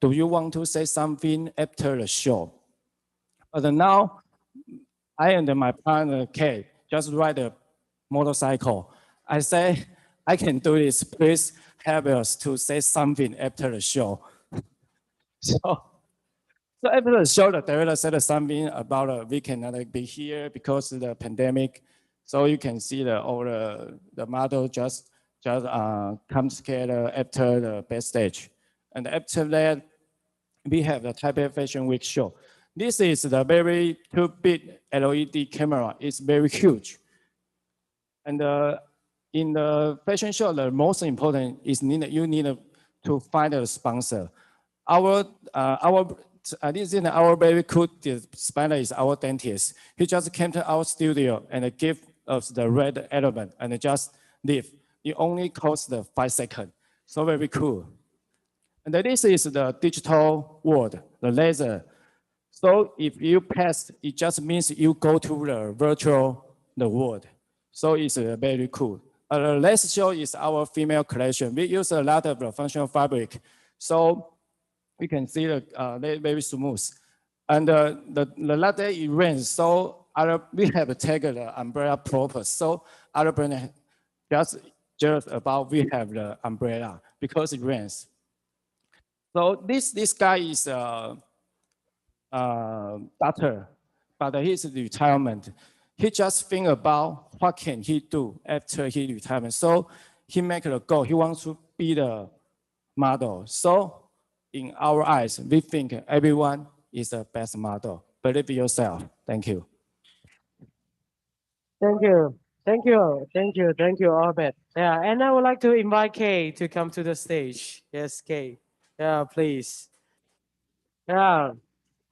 do you want to say something after the show? But now, I and my partner, Kate, just ride a motorcycle. I say, I can do this. Please help us to say something after the show. So after the show, the director said something about we cannot be here because of the pandemic. So you can see all the model just come together after the backstage. And after that, we have the Taipei Fashion Week show. This is the very 2-bit LED camera. It's very huge. And in the fashion show, the most important is you need to find a sponsor. Our very cool sponsor is our dentist. He just came to our studio and gave us the red element and just leave. It only costs 5 seconds. So very cool. And this is the digital world, the laser. So if you pass, it just means you go to the virtual world. So it's very cool. The last show is our female collection. We use a lot of the functional fabric. So we can see they're very smooth. And the latte it rains. So we have taken the umbrella purpose. So other brands just jealous about we have the umbrella because it rains. So this guy is doctor, but he's retirement. He just think about what can he do after he retirement. So he make a goal. He wants to be the model. So in our eyes, we think everyone is the best model. Believe yourself. Thank you. Thank you. Thank you. Thank you. Thank you, Albert. Yeah, and I would like to invite Kay to come to the stage. Yes, Kay. Yeah, please. Yeah,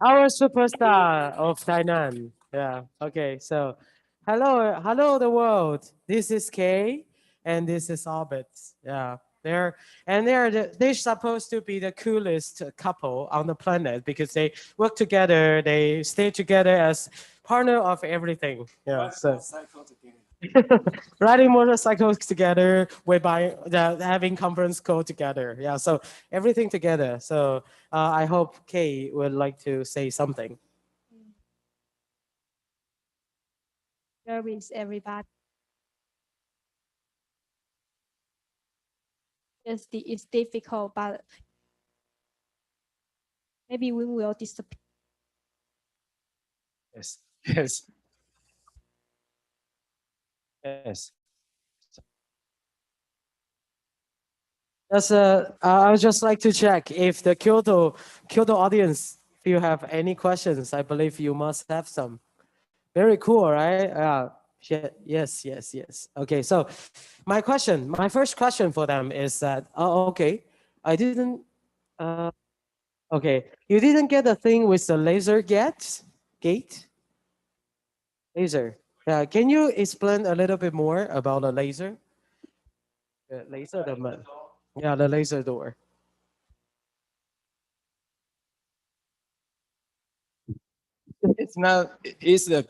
our superstar of Tainan. Yeah. Okay. So, hello, the world. This is Kay, and this is Albert. Yeah. They're supposed to be the coolest couple on the planet because they work together. They stay together as partner of everything. Yeah. So. Riding motorcycles together, having conference call together. Yeah, so everything together. So I hope Kay would like to say something. Where is everybody? Yes, it's difficult, but maybe we will disappear. Yes. Yes. I would just like to check if the Kyoto audience, if you have any questions, I believe you must have some. Very cool, right? Yes. Okay, so my first question for them is that, okay, I didn't, okay, you didn't get the thing with the laser gate? Laser. Can you explain a little bit more about the laser? The laser, the laser door. It's not. It's the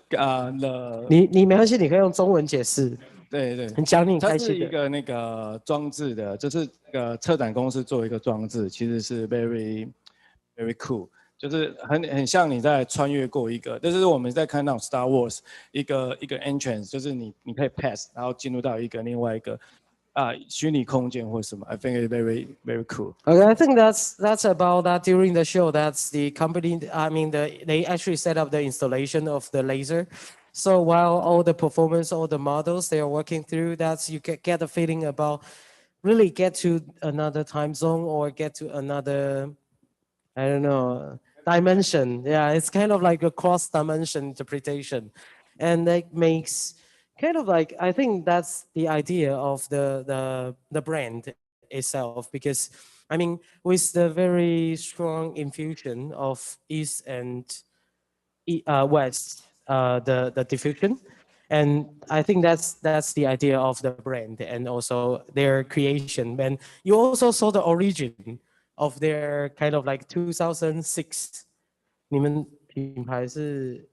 你没关系，你可以用中文解释。对对，很讲你它开心的。是一个那个装置的，就是策展公司做一个装置，其实是 very cool，就是很像你在穿越过一个，就是我们在看到 Star Wars 一个 entrance，就是你可以 pass，然后进入到另外一个虚拟空间或什么。I think it's very cool. Okay, I think that's about that during the show. That's the company. I mean, they actually set up the installation of the laser. So while all the performance, all the models they are working through, that's you get a feeling about really get to another time zone or get to another, I don't know, dimension. Yeah, it's kind of like a cross-dimension interpretation, and that makes kind of like, I think that's the idea of the brand itself, because I mean, with the very strong infusion of East and West, the diffusion, and I think that's the idea of the brand and also their creation. And you also saw the origin of their kind of like 2006. 你们品牌是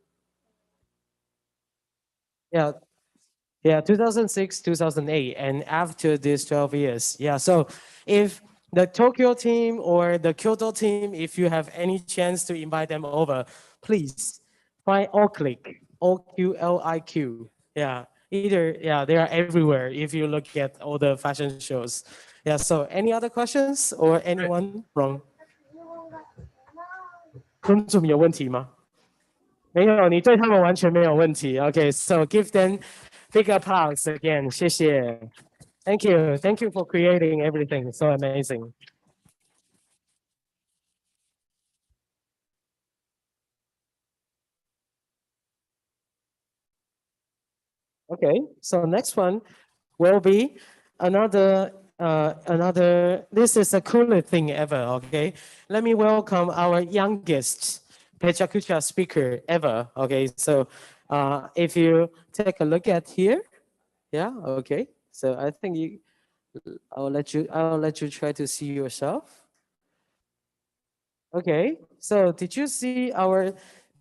Yeah, 2006, 2008, and after these 12 years. Yeah, so if the Tokyo team or the Kyoto team, if you have any chance to invite them over, please find Oqliq, OQLIQ. Yeah, they are everywhere if you look at all the fashion shows. Yeah, so any other questions or anyone from? 观众有问题吗？没有，你对他们完全没有问题。Okay, so give them big applause again. 谢谢。Thank you for creating everything. So amazing. Okay, so next one will be another. This is the coolest thing ever. Okay, let me welcome our youngest PechaKucha speaker ever. Okay, so if you take a look at here, yeah. Okay, so I think I'll let you try to see yourself. Okay, so did you see our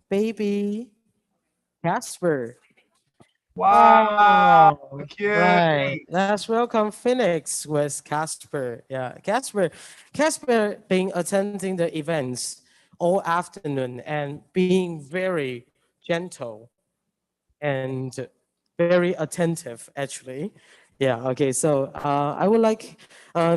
baby Casper? Wow, Oh, cute. right. Let's welcome Phoenix with Casper. Yeah, Casper being attending the events all afternoon and being very gentle and very attentive, actually. Yeah, okay, so I would like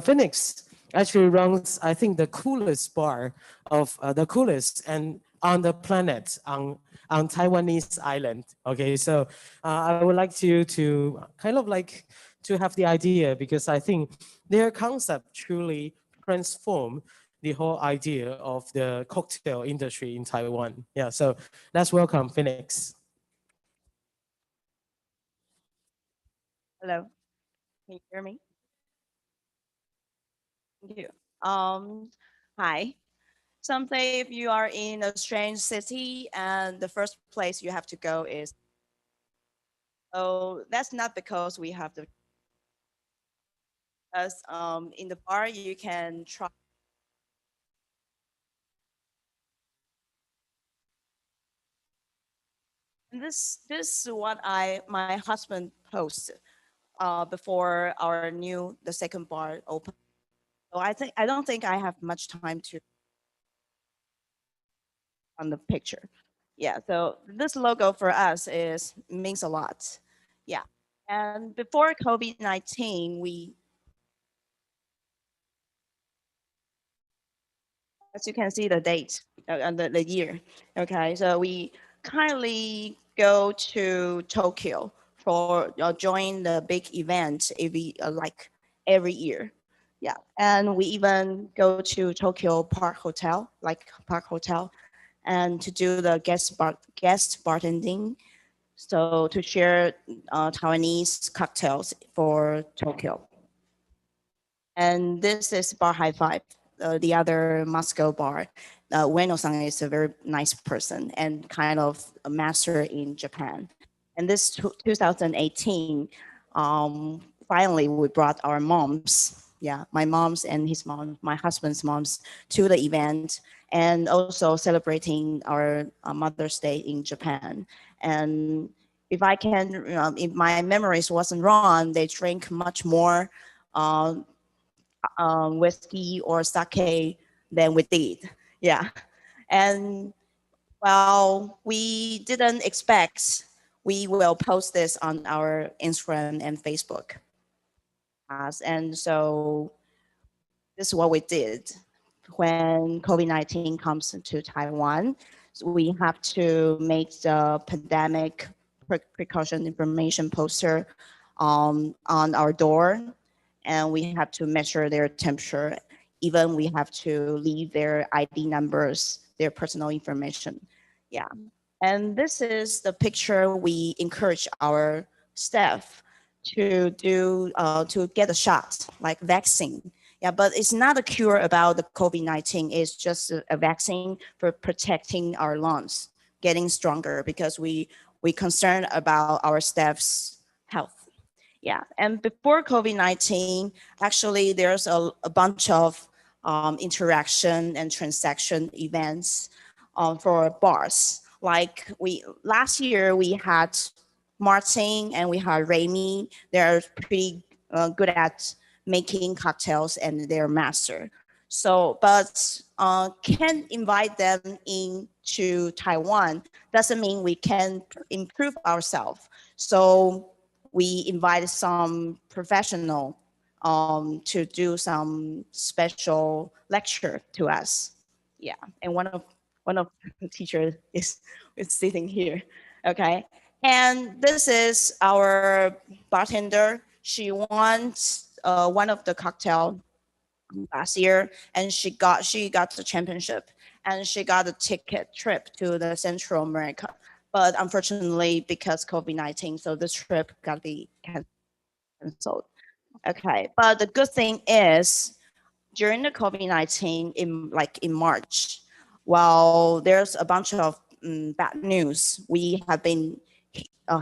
Phoenix actually runs, I think, the coolest bar of the coolest and on the planet on Taiwanese island. Okay, so I would like you to kind of like to have the idea, because I think their concept truly transformed the whole idea of the cocktail industry in Taiwan. Yeah, so let's welcome Phoenix. Hello, can you hear me? Thank you. Hi. Some say if you are in a strange city and the first place you have to go is, oh, that's not because we have the, as in the bar you can try. This is what my husband posted before the second bar opened. So I don't think I have much time to on the picture. Yeah, so this logo for us means a lot. Yeah, and before COVID-19, as you can see the date and the year. Okay, so we kindly go to Tokyo for join the big event every year. Yeah, and we even go to Tokyo Park Hotel, and to do the guest bartending, so to share Taiwanese cocktails for Tokyo. And this is Bar High Five, the other Moscow bar. Ueno-san is a very nice person and kind of a master in Japan. And this 2018, finally we brought our moms, my mom's and his mom, my husband's moms, to the event, and also celebrating our Mother's Day in Japan. And if my memories wasn't wrong, they drink much more whiskey or sake than we did. Yeah. And well, we didn't expect we will post this on our Instagram and Facebook. And so this is what we did. When COVID-19 comes to Taiwan, we have to make the pandemic precaution information poster on our door, and we have to measure their temperature. Even we have to leave their ID numbers, their personal information. Yeah. And this is the picture we encourage our staff to do, to get a shot, like vaccine. Yeah, but it's not a cure about the COVID-19. It's just a vaccine for protecting our lungs, getting stronger, because we concerned about our staff's health. Yeah, and before COVID-19, actually there's a bunch of interaction and transaction events for bars. Like last year we had Martin and we had Remy. They're pretty good at making cocktails and they're master. So, but can invite them into Taiwan doesn't mean we can improve ourselves. So we invited some professional to do some special lecture to us. Yeah, and one of the teachers is sitting here. Okay, and this is our bartender. She won one of the cocktail last year, and she got the championship, and she got a ticket trip to the Central America. But unfortunately, because COVID-19, so this trip got to be canceled. Okay, but the good thing is, during the COVID-19, in March, while there's a bunch of bad news, we have been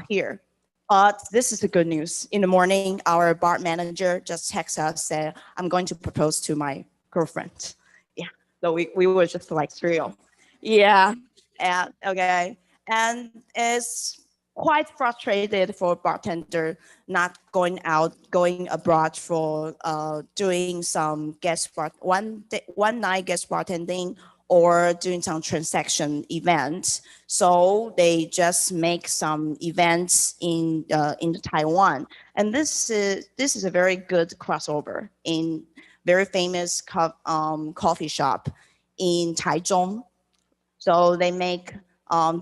here. But this is the good news. In the morning, our bar manager just texted us, said, "I'm going to propose to my girlfriend." Yeah, so we were just like thrilled. Yeah, and okay. And it's quite frustrated for bartender not going abroad for doing some one night guest bartending or doing some transaction events. So they just make some events in Taiwan, and this is a very good crossover in very famous coffee shop in Taichung. So they make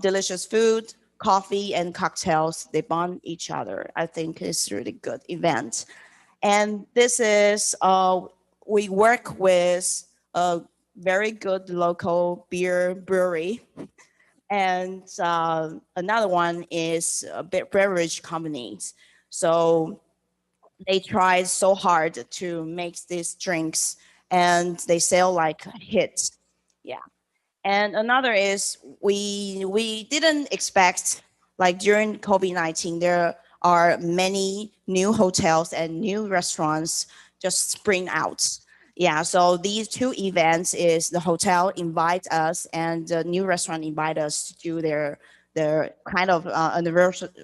delicious food, coffee, and cocktails. They bond each other. I think it's a really good event. And this is, we work with a very good local beer brewery. And another one is beverage companies. So they try so hard to make these drinks, and they sell like hits. Yeah. And another is we didn't expect, like during COVID-19, there are many new hotels and new restaurants just spring out. Yeah, so these two events is the hotel invite us and the new restaurant invite us to do their kind of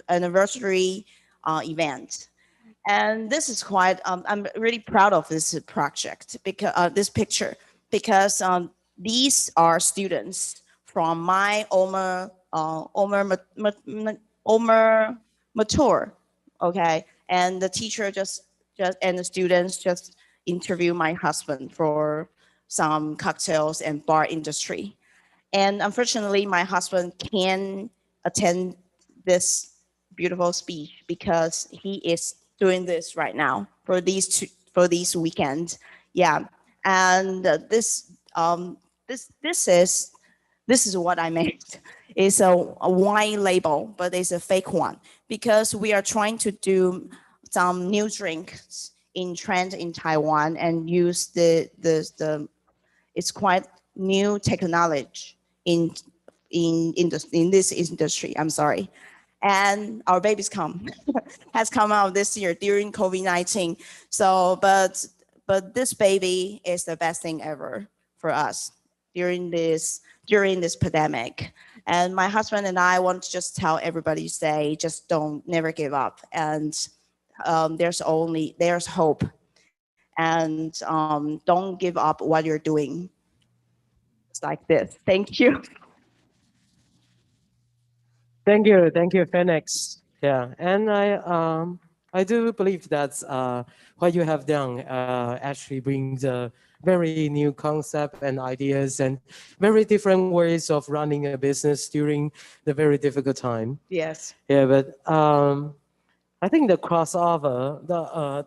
anniversary event. And this is quite, I'm really proud of this project, because this picture, because these are students from my alma mature, okay? And the teacher and the students just interview my husband for some cocktails and bar industry. And unfortunately, my husband can't attend this beautiful speech because he is doing this right now for these weekends. Yeah, and this is what I made. It's a wine label, but it's a fake one because we are trying to do some new drinks in trend in Taiwan and use the it's quite new technology in this industry. I'm sorry. And our babies has come out this year during COVID-19. So, but this baby is the best thing ever for us during this pandemic. And my husband and I want to just tell everybody, say, just never give up. And there's hope. And don't give up what you're doing. It's like this. Thank you. Thank you, Phoenix. Yeah, and I do believe that what you have done actually brings a very new concept and ideas and very different ways of running a business during the very difficult time. Yes. Yeah, but I think the crossover,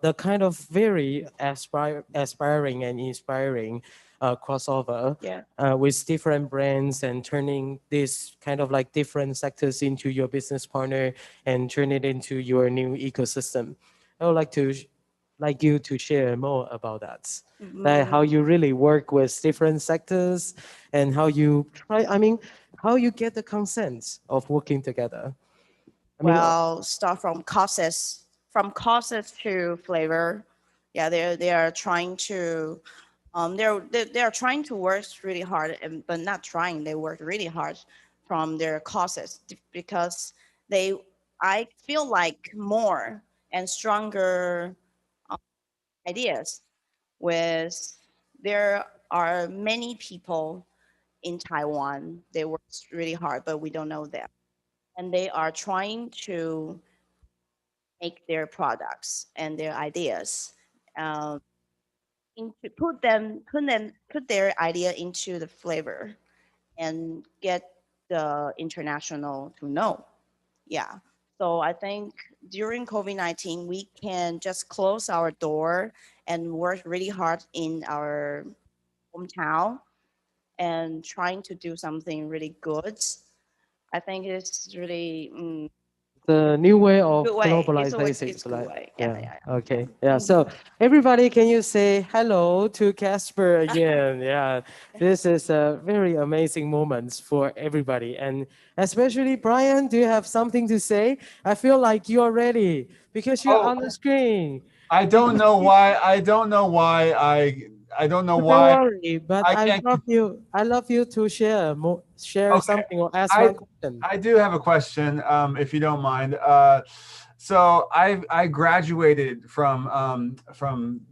the kind of very aspiring and inspiring crossover with different brands and turning this kind of like different sectors into your business partner and turn it into your new ecosystem. I would like you to share more about that. Like how you really work with different sectors and how you get the consent of working together. Well, start from causes to flavor. Yeah, they are trying to they are trying to work really hard, but not trying. They work really hard from their causes because I feel like more and stronger ideas with there are many people in Taiwan. They work really hard, but we don't know them. And they are trying to make their products and their ideas put their idea into the flavor and get the international to know. Yeah. So I think during COVID-19, we can just close our door and work really hard in our hometown and trying to do something really good. I think it's really the new way of good way. globalization. It's a good way. Okay. Yeah. So everybody, can you say hello to Casper again? Yeah. This is a very amazing moment for everybody, and especially Brian. Do you have something to say? I feel like you're ready because you're on the screen. I don't know why. I don't know why. Don't worry, but I love you to share something or ask one question. I do have a question, if you don't mind. So I graduated from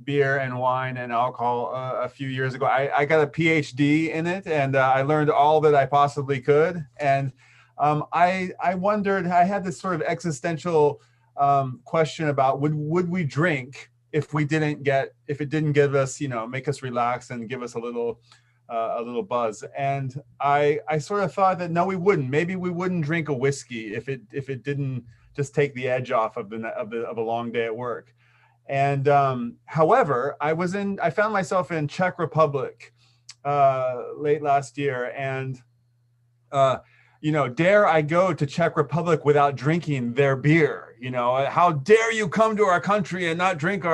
beer and wine and alcohol a few years ago. I got a PhD in it, and I learned all that I possibly could. And I wondered, I had this sort of existential question about would we drink if it didn't give us, make us relax and give us a little buzz. And I sort of thought that no, we wouldn't. Maybe we wouldn't drink a whiskey if it didn't just take the edge off of a long day at work. And however, I found myself in Czech Republic late last year, and dare I go to Czech Republic without drinking their beer? How dare you come to our country and not drink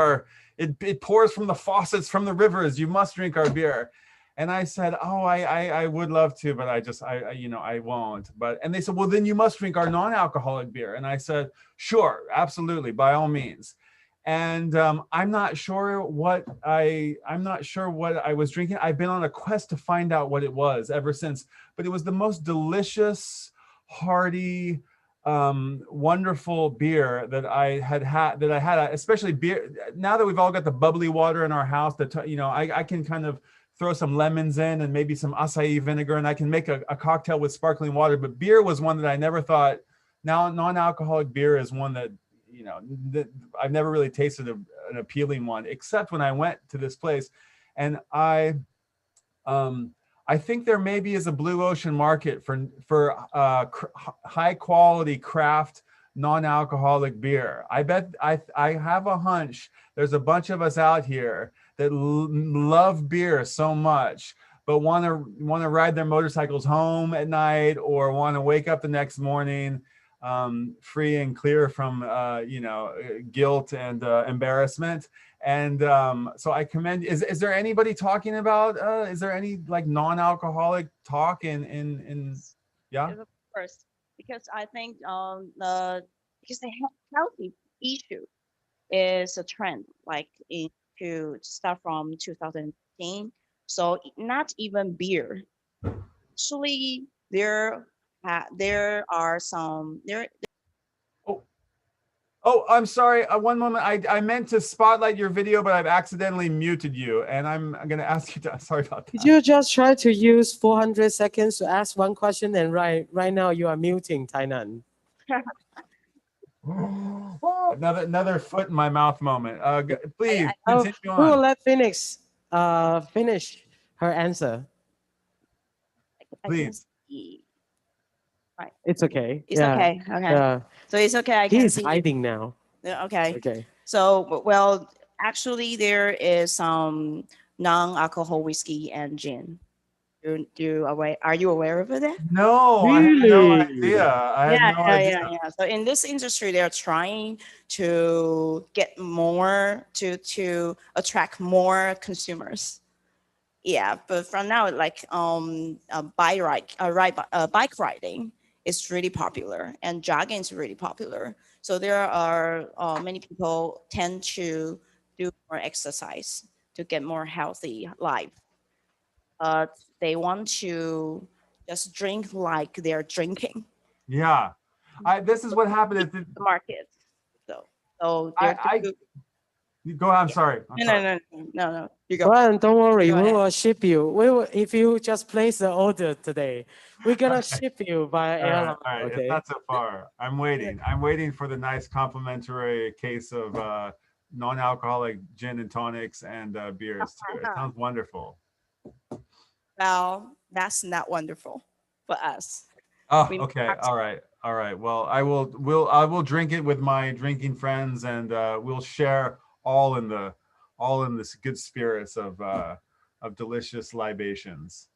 it pours from the faucets from the rivers. You must drink our beer. And I said, oh, I would love to, but I won't. And they said, well, then you must drink our non-alcoholic beer. And I said, sure, absolutely, by all means. And I'm not sure what I was drinking. I've been on a quest to find out what it was ever since. But it was the most delicious, hearty, wonderful beer that I had, especially beer. Now that we've all got the bubbly water in our house, I can kind of throw some lemons in and maybe some acai vinegar, and I can make a cocktail with sparkling water. But beer was one that I never thought. Now non-alcoholic beer is one that that I've never really tasted an appealing one, except when I went to this place. And I think there maybe is a blue ocean market for high quality craft non-alcoholic beer. I bet I have a hunch there's a bunch of us out here that love beer so much, but want to ride their motorcycles home at night or want to wake up the next morning free and clear from guilt and embarrassment. And so I commend. Is there anybody talking about? Is there any like non-alcoholic talk in yeah? Of course, because I think because the healthy issue is a trend, like to start from 2015. So not even beer. Actually, there are some there. Oh, I'm sorry. One moment. I meant to spotlight your video, but I've accidentally muted you, and I'm going to ask you to. Sorry about that. Did you just try to use 400 seconds to ask one question, and right now you are muting Tainan? Another foot in my mouth moment. Please continue on. Who will let Phoenix finish her answer? Please. Right. It's okay. It's okay. Okay. Yeah. So it's okay. I can He's see hiding now. Yeah, okay. Okay. So, well, actually, there is some non-alcohol whiskey and gin. Are you aware of that? No, really? I had no idea. I had no idea. Yeah. So in this industry, they're trying to get more to attract more consumers. Yeah, but from now, like bike riding is really popular, and jogging is really popular. So there are many people tend to do more exercise to get more healthy life. They want to just drink like they're drinking. Yeah, this is what happened at the market. So go ahead. I'm sorry. No. You go. Brian, don't worry. Go We ahead. will ship you. If you just place the order today, we're gonna ship you by airline. All right. Okay. It's not so far. I'm waiting. I'm waiting for the nice complimentary case of non-alcoholic gin and tonics and beers too. It sounds wonderful. Well, that's not wonderful for us. Oh, okay. All right. Well, I will drink it with my drinking friends, and we'll share all in this good spirits of delicious libations.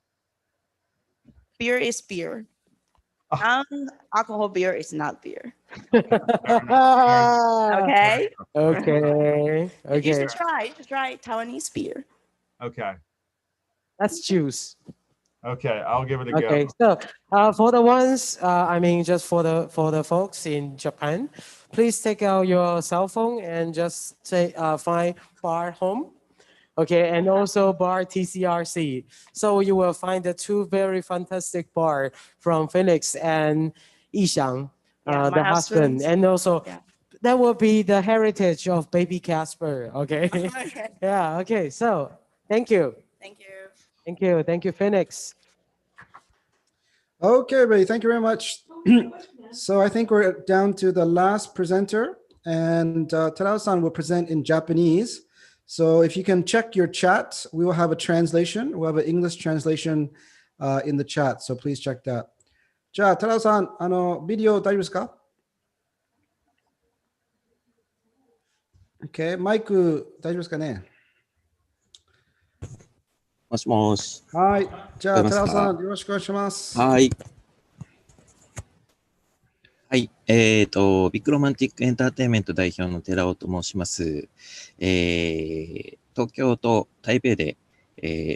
Beer is beer. Non-alcohol beer is not beer. Okay. Okay. You should try Taiwanese beer. Okay. That's juice. Okay, I'll give it a Okay, go. so for the ones, just for the folks in Japan, please take out your cell phone and just say find bar home, okay, and also bar TCRC. So you will find the two very fantastic bar from Phoenix and Yishang, the husband, and also that will be the heritage of baby Casper. Okay. Okay. Yeah. Okay. So thank you. Thank you, Phoenix. Okay, everybody, thank you very much. So I think we're down to the last presenter, and Terao-san will present in Japanese. So if you can check your chat, we will have a translation. We'll have an English translation in the chat, so please check that. じゃあ、Terao-san、ビデオ大丈夫ですか？ Okay、マイク大丈夫ですかね？もしもし。はい。じゃあ、寺尾さん、よろしくお願いします。はい。はい。ビッグロマンティックエンターテインメント代表の寺尾と申します。東京と台北で、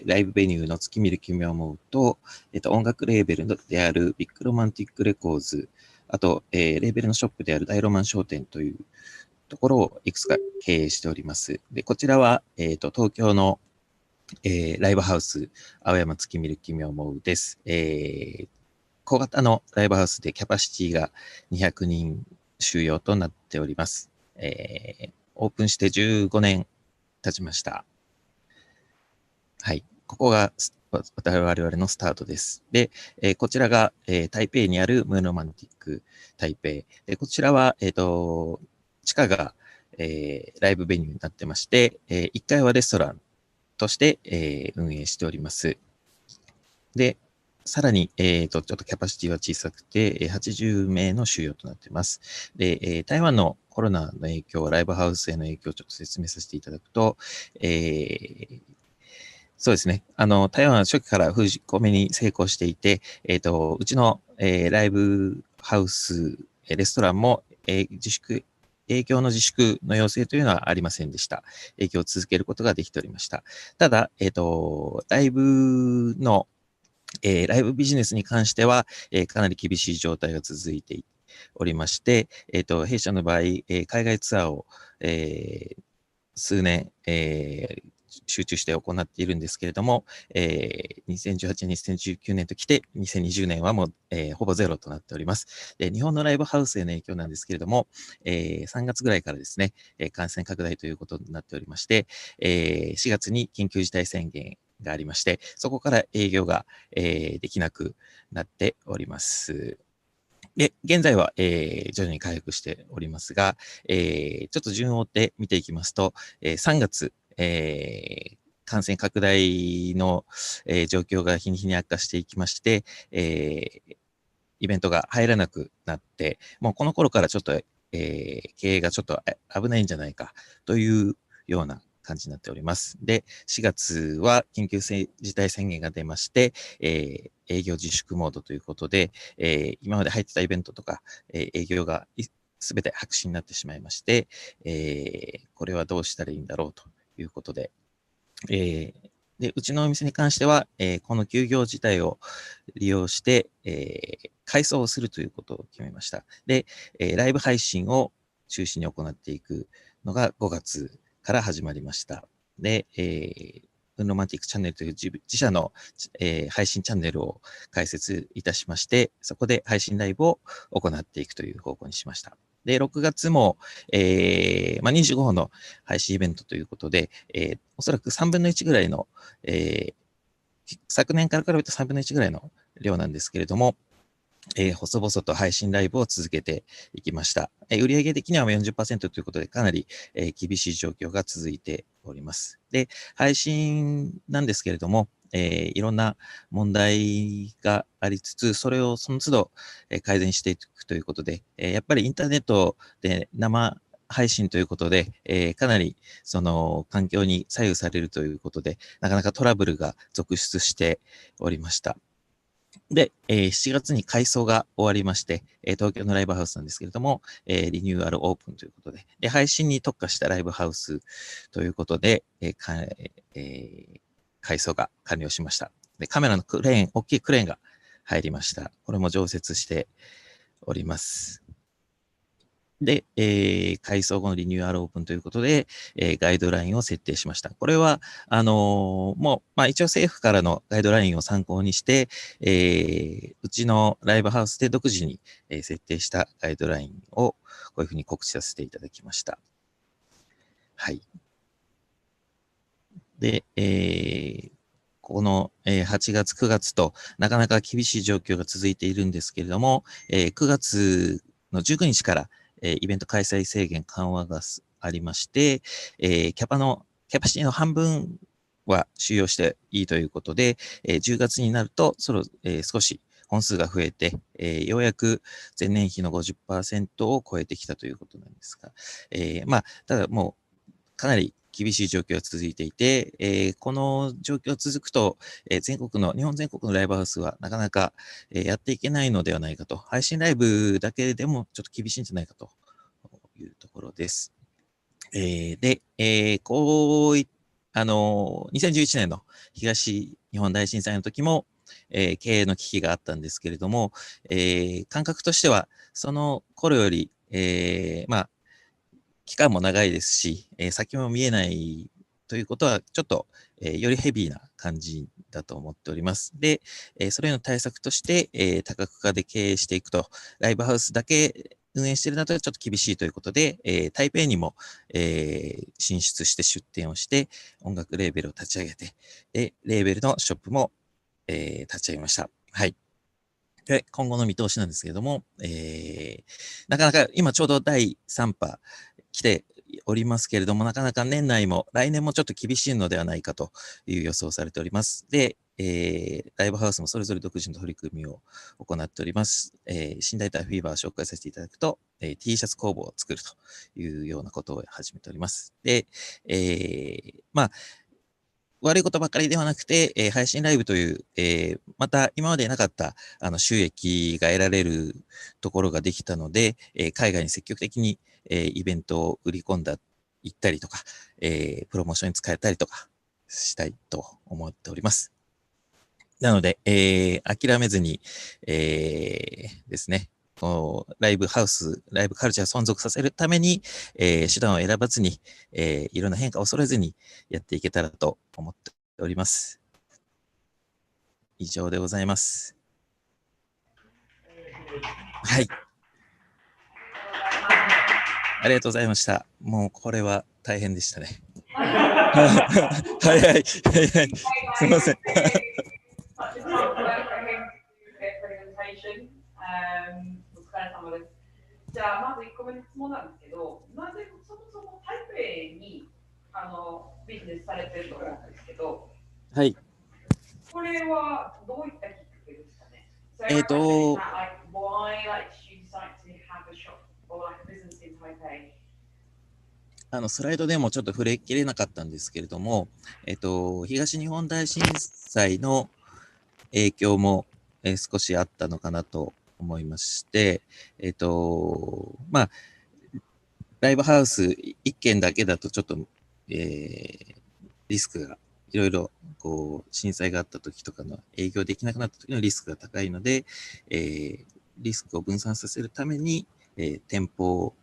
ライブベニューの月見る君を思うと、音楽レーベルであるビッグロマンティックレコーズ、あと、レーベルのショップである大ロマン商店というところをいくつか経営しております。で、こちらは、東京のライブハウス、青山月見る君を思うです。小型のライブハウスでキャパシティが200人収容となっております。オープンして15年経ちました。はい。ここが我々のスタートです。で、こちらが、台北にあるムーロマンティック台北。で、こちらは、地下が、ライブベニューになってまして、1階はレストランとして、運営しております。で、さらに、ちょっとキャパシティは小さくて、80名の収容となっています。で、台湾のコロナの影響、ライブハウスへの影響をちょっと説明させていただくと、そうですね。台湾は初期から封じ込めに成功していて、うちの、ライブハウス、レストランも、営業の自粛の要請というのはありませんでした。営業を続けることができておりました。ただ、ライブビジネスに関しては、かなり厳しい状態が続いておりまして、弊社の場合、海外ツアーを、数年、集中して行っているんですけれども、2018年、2019年ときて、2020年はもう、ほぼゼロとなっております。で、日本のライブハウスへの影響なんですけれども、3月ぐらいからですね、感染拡大ということになっておりまして、4月に緊急事態宣言がありまして、そこから営業が、できなくなっております。で、現在は、徐々に回復しておりますが、ちょっと順を追って見ていきますと、3月、感染拡大の、状況が日に日に悪化していきまして、イベントが入らなくなって、もうこの頃からちょっと、経営がちょっと危ないんじゃないかというような感じになっております。で、4月は緊急事態宣言が出まして、営業自粛モードということで、今まで入ってたイベントとか、営業がすべて白紙になってしまいまして、これはどうしたらいいんだろうということで、で、うちのお店に関しては、この休業自体を利用して、改装をするということを決めました。で、ライブ配信を中心に行っていくのが5月から始まりました。で、ウンロマンティックチャンネルという自社の、配信チャンネルを開設いたしまして、そこで配信ライブを行っていくという方向にしました。で、6月も、25本の配信イベントということで、おそらく3分の1ぐらいの、昨年から比べて3分の1ぐらいの量なんですけれども、細々と配信ライブを続けていきました。売上的には 40% ということで、かなり、厳しい状況が続いております。で、配信なんですけれども、いろんな問題がありつつ、その都度、改善していくということで、やっぱりインターネットで生配信ということで、かなりその環境に左右されるということで、なかなかトラブルが続出しておりました。で、7月に改装が終わりまして、東京のライブハウスなんですけれども、リニューアルオープンということで、配信に特化したライブハウスということで、改装が完了しました。で、カメラのクレーン、大きいクレーンが入りました。これも常設しております。で、改装後のリニューアルオープンということで、ガイドラインを設定しました。これは、もう、一応政府からのガイドラインを参考にして、うちのライブハウスで独自に、設定したガイドラインをこういうふうに告知させていただきました。はい。で、この8月、9月となかなか厳しい状況が続いているんですけれども、9月の19日からイベント開催制限緩和がありまして、キャパシティの半分は収容していいということで、10月になると少し本数が増えて、ようやく前年比の 50% を超えてきたということなんですが、ただもうかなり厳しい状況が続いていて、この状況が続くと、日本全国のライブハウスはなかなか、やっていけないのではないかと、配信ライブだけでもちょっと厳しいんじゃないかというところです。で、2011年の東日本大震災の時も、経営の危機があったんですけれども、感覚としては、その頃より、期間も長いですし、先も見えないということは、ちょっと、よりヘビーな感じだと思っております。で、それへの対策として、多角化で経営していくと、ライブハウスだけ運営しているのとはちょっと厳しいということで、台北にも、進出して出店をして、音楽レーベルを立ち上げて、で、レーベルのショップも、立ち上げました。はい。で、今後の見通しなんですけれども、なかなか今ちょうど第3波来ておりますけれども、なかなか年内も来年もちょっと厳しいのではないかという予想されております。で、ライブハウスもそれぞれ独自の取り組みを行っております。新大体フィーバーを紹介させていただくと、T シャツ工房を作るというようなことを始めております。で、まあ、悪いことばっかりではなくて、配信ライブという、また今までなかった収益が得られるところができたので、海外に積極的に、イベントを売り込んだ、行ったりとか、プロモーションに使えたりとかしたいと思っております。なので、諦めずに、ですね、ライブハウス、ライブカルチャーを存続させるために、手段を選ばずに、いろんな変化を恐れずにやっていけたらと思っております。以上でございます。はい。ありがとうございました。もうこれは大変でしたね。早い。すみません。じゃあまず1個目の質問なんですけど、なぜそもそも台北にビジネスされてると思うんですけど、はい。これはどういったきっかけですかね。スライドでもちょっと触れきれなかったんですけれども、東日本大震災の影響も、少しあったのかなと思いまして、まあ、ライブハウス1軒だけだとちょっと、リスクがいろいろこう震災があった時とかの営業できなくなった時のリスクが高いので、リスクを分散させるために、店舗を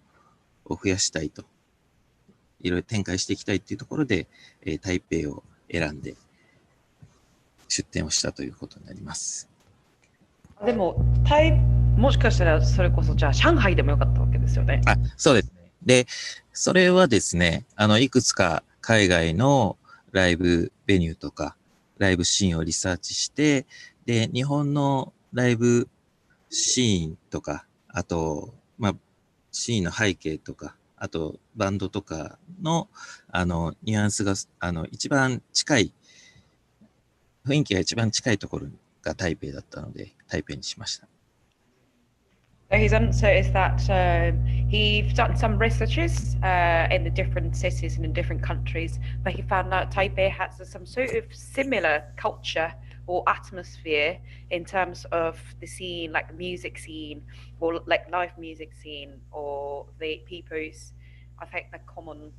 増やしたいと、いろいろ展開していきたいというところで、台北を選んで出店をしたということになります。でも、もしかしたらそれこそじゃあ上海でもよかったわけですよね。そうですね。で、それはですね、いくつか海外のライブベニューとか、ライブシーンをリサーチして、で、日本のライブシーンとか、あと、まあ、シーンの背景とか、あと、バンドとかの、ニュアンスが、一番近い、雰囲気が一番近いところが台北だったので、台北にしました。His answer is that he's done some researches in the different cities and in different countries, but he found out Taipei has some sort of similar culture or atmosphere in terms of the scene, like the music scene or like live music scene or the people's, I think, the common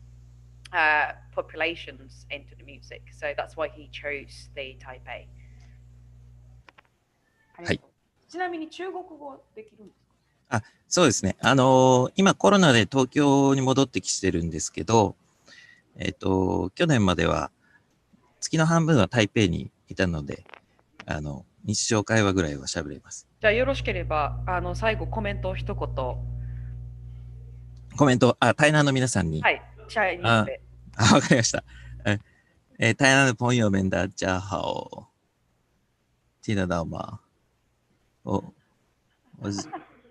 populations into the music. So that's why he chose the Taipei. はい。ちなみに中国語できるんですか？そうですね。今コロナで東京に戻ってきてるんですけど、去年までは月の半分は台北にいたので、日常会話ぐらいは喋れます。じゃあよろしければ、最後コメントを一言。コメント、台南の皆さんに。はい、チャイニーズで。わかりました。台南的朋友们，大家好，听得到吗？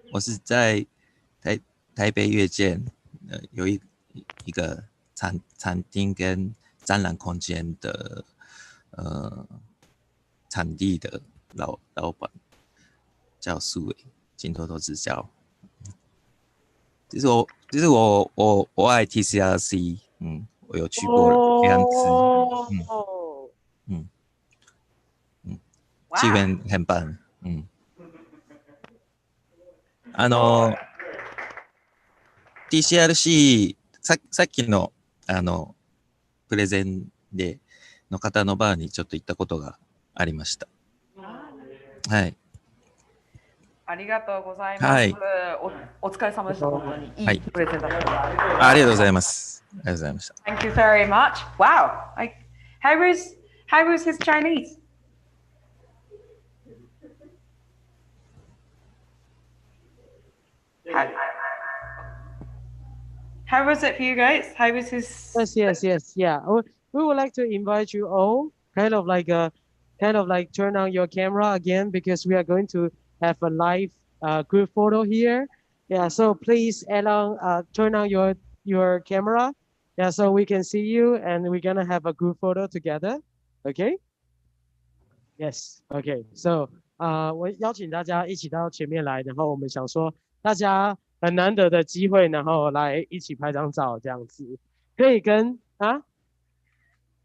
我是在台北乐见有一个餐厅跟展览空间的场地的老板叫苏伟，请多多指教。其实我爱 TCRC， 我有去过2次，气氛很棒，TCRC さっきのプレゼンでの方のバーにちょっと行ったことがありました。はい。ありがとうございます。はい、お疲れ様でした。本当にいいプレゼンだった。ありがとうございます。ありがとうございました。Thank you very much. Wow. How was his Chinese? How was it for you guys? How was his? Yes. Yeah. We would like to invite you all, kind of like turn on your camera again, because we are going to have a live group photo here. Yeah. So please, Alan, turn on your camera. Yeah. So we can see you, and we're gonna have a group photo together. Okay. Yes. Okay. So 我邀请大家一起到前面来，然后我们想说大家很难得的机会，然后来一起拍张照，这样子可以跟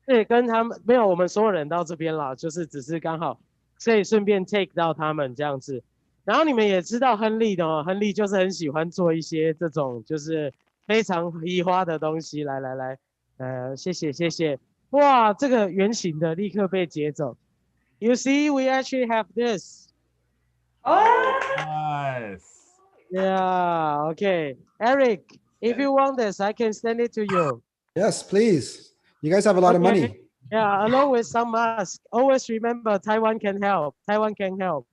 对，跟他们没有，我们所有人到这边啦，就是只是刚好，所以顺便 take 到他们这样子。然后你们也知道亨利的哦，亨利就是很喜欢做一些这种就是非常移花的东西。来，谢谢。哇，这个圆形的立刻被截走。You see, we actually have this. Oh, nice. Yeah. Okay, Eric, if you want this, I can send it to you. Yes, please. You guys have a lot of money. Yeah, along with some masks. Always remember, Taiwan can help. Taiwan can help.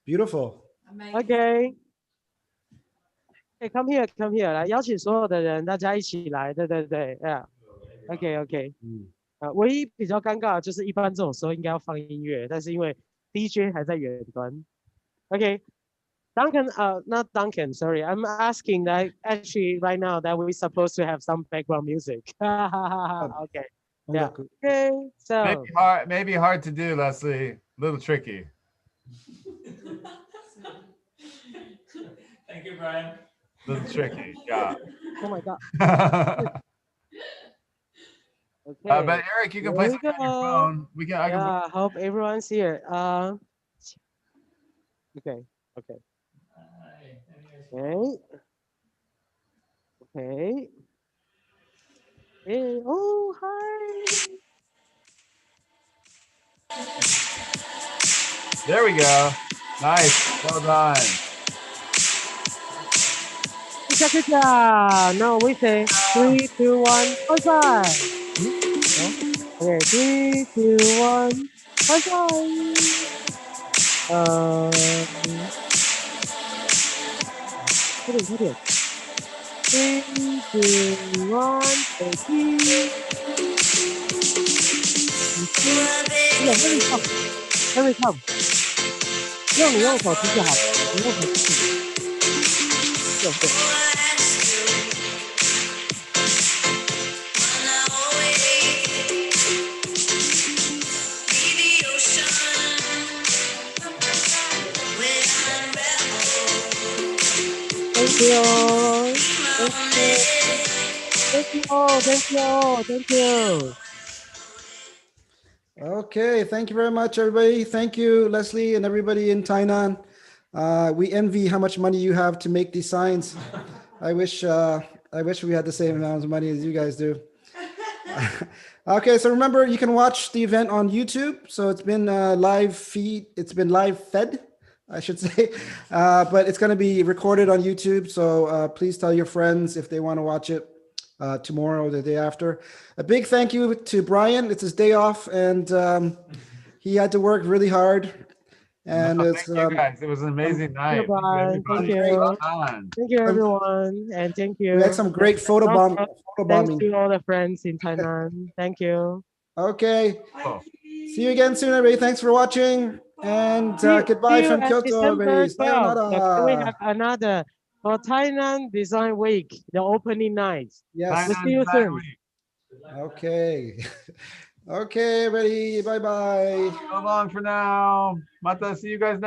Beautiful. Okay. Hey, come here. 来，邀请所有的人，大家一起来。对，Yeah. Okay. 唯一比较尴尬的就是一般这种时候应该要放音乐，但是因为 DJ 还在远端。Okay. Duncan, not Duncan, sorry. I'm asking that actually right now that we're supposed to have some background music. Okay. Yeah. Okay. So maybe hard to do, Leslie. A little tricky. Thank you, Brian. A little tricky. Yeah. Oh my God. Okay. But Eric, you can play something on your phone. I can hope everyone's here. Okay. Hey, oh, hi. There we go. Nice. Well done. Pechakucha. No, we say 3, 2, 1, bye-bye. Okay, 3, 2, 1, bye-bye. 快点。3, 2, 1, baby. Here we come. 用你用手机就好，你用手机。对。Thank you. Okay, thank you very much, everybody. Thank you, Leslie, and everybody in Tainan. We envy how much money you have to make these signs. I wish we had the same amount of money as you guys do. Okay, so remember, you can watch the event on YouTube. So it's been live fed, I should say, but it's going to be recorded on YouTube. So please tell your friends if they want to watch it tomorrow or the day after. A big thank you to Brian. It's his day off, and he had to work really hard. And thank you guys. It was an amazing night. Thank you. Thank you, everyone, and thank you. We had some great photobombing. Thanks to all the friends in Tainan. Thank you. Okay. See you again soon, everybody. Thanks for watching. And goodbye from Kyoto, everybody. Sayonara. We have another for Tainan Design Week, the opening night. Yes. We'll see you soon. Okay. Okay, everybody. Bye-bye. So long for now. Mata, see you guys next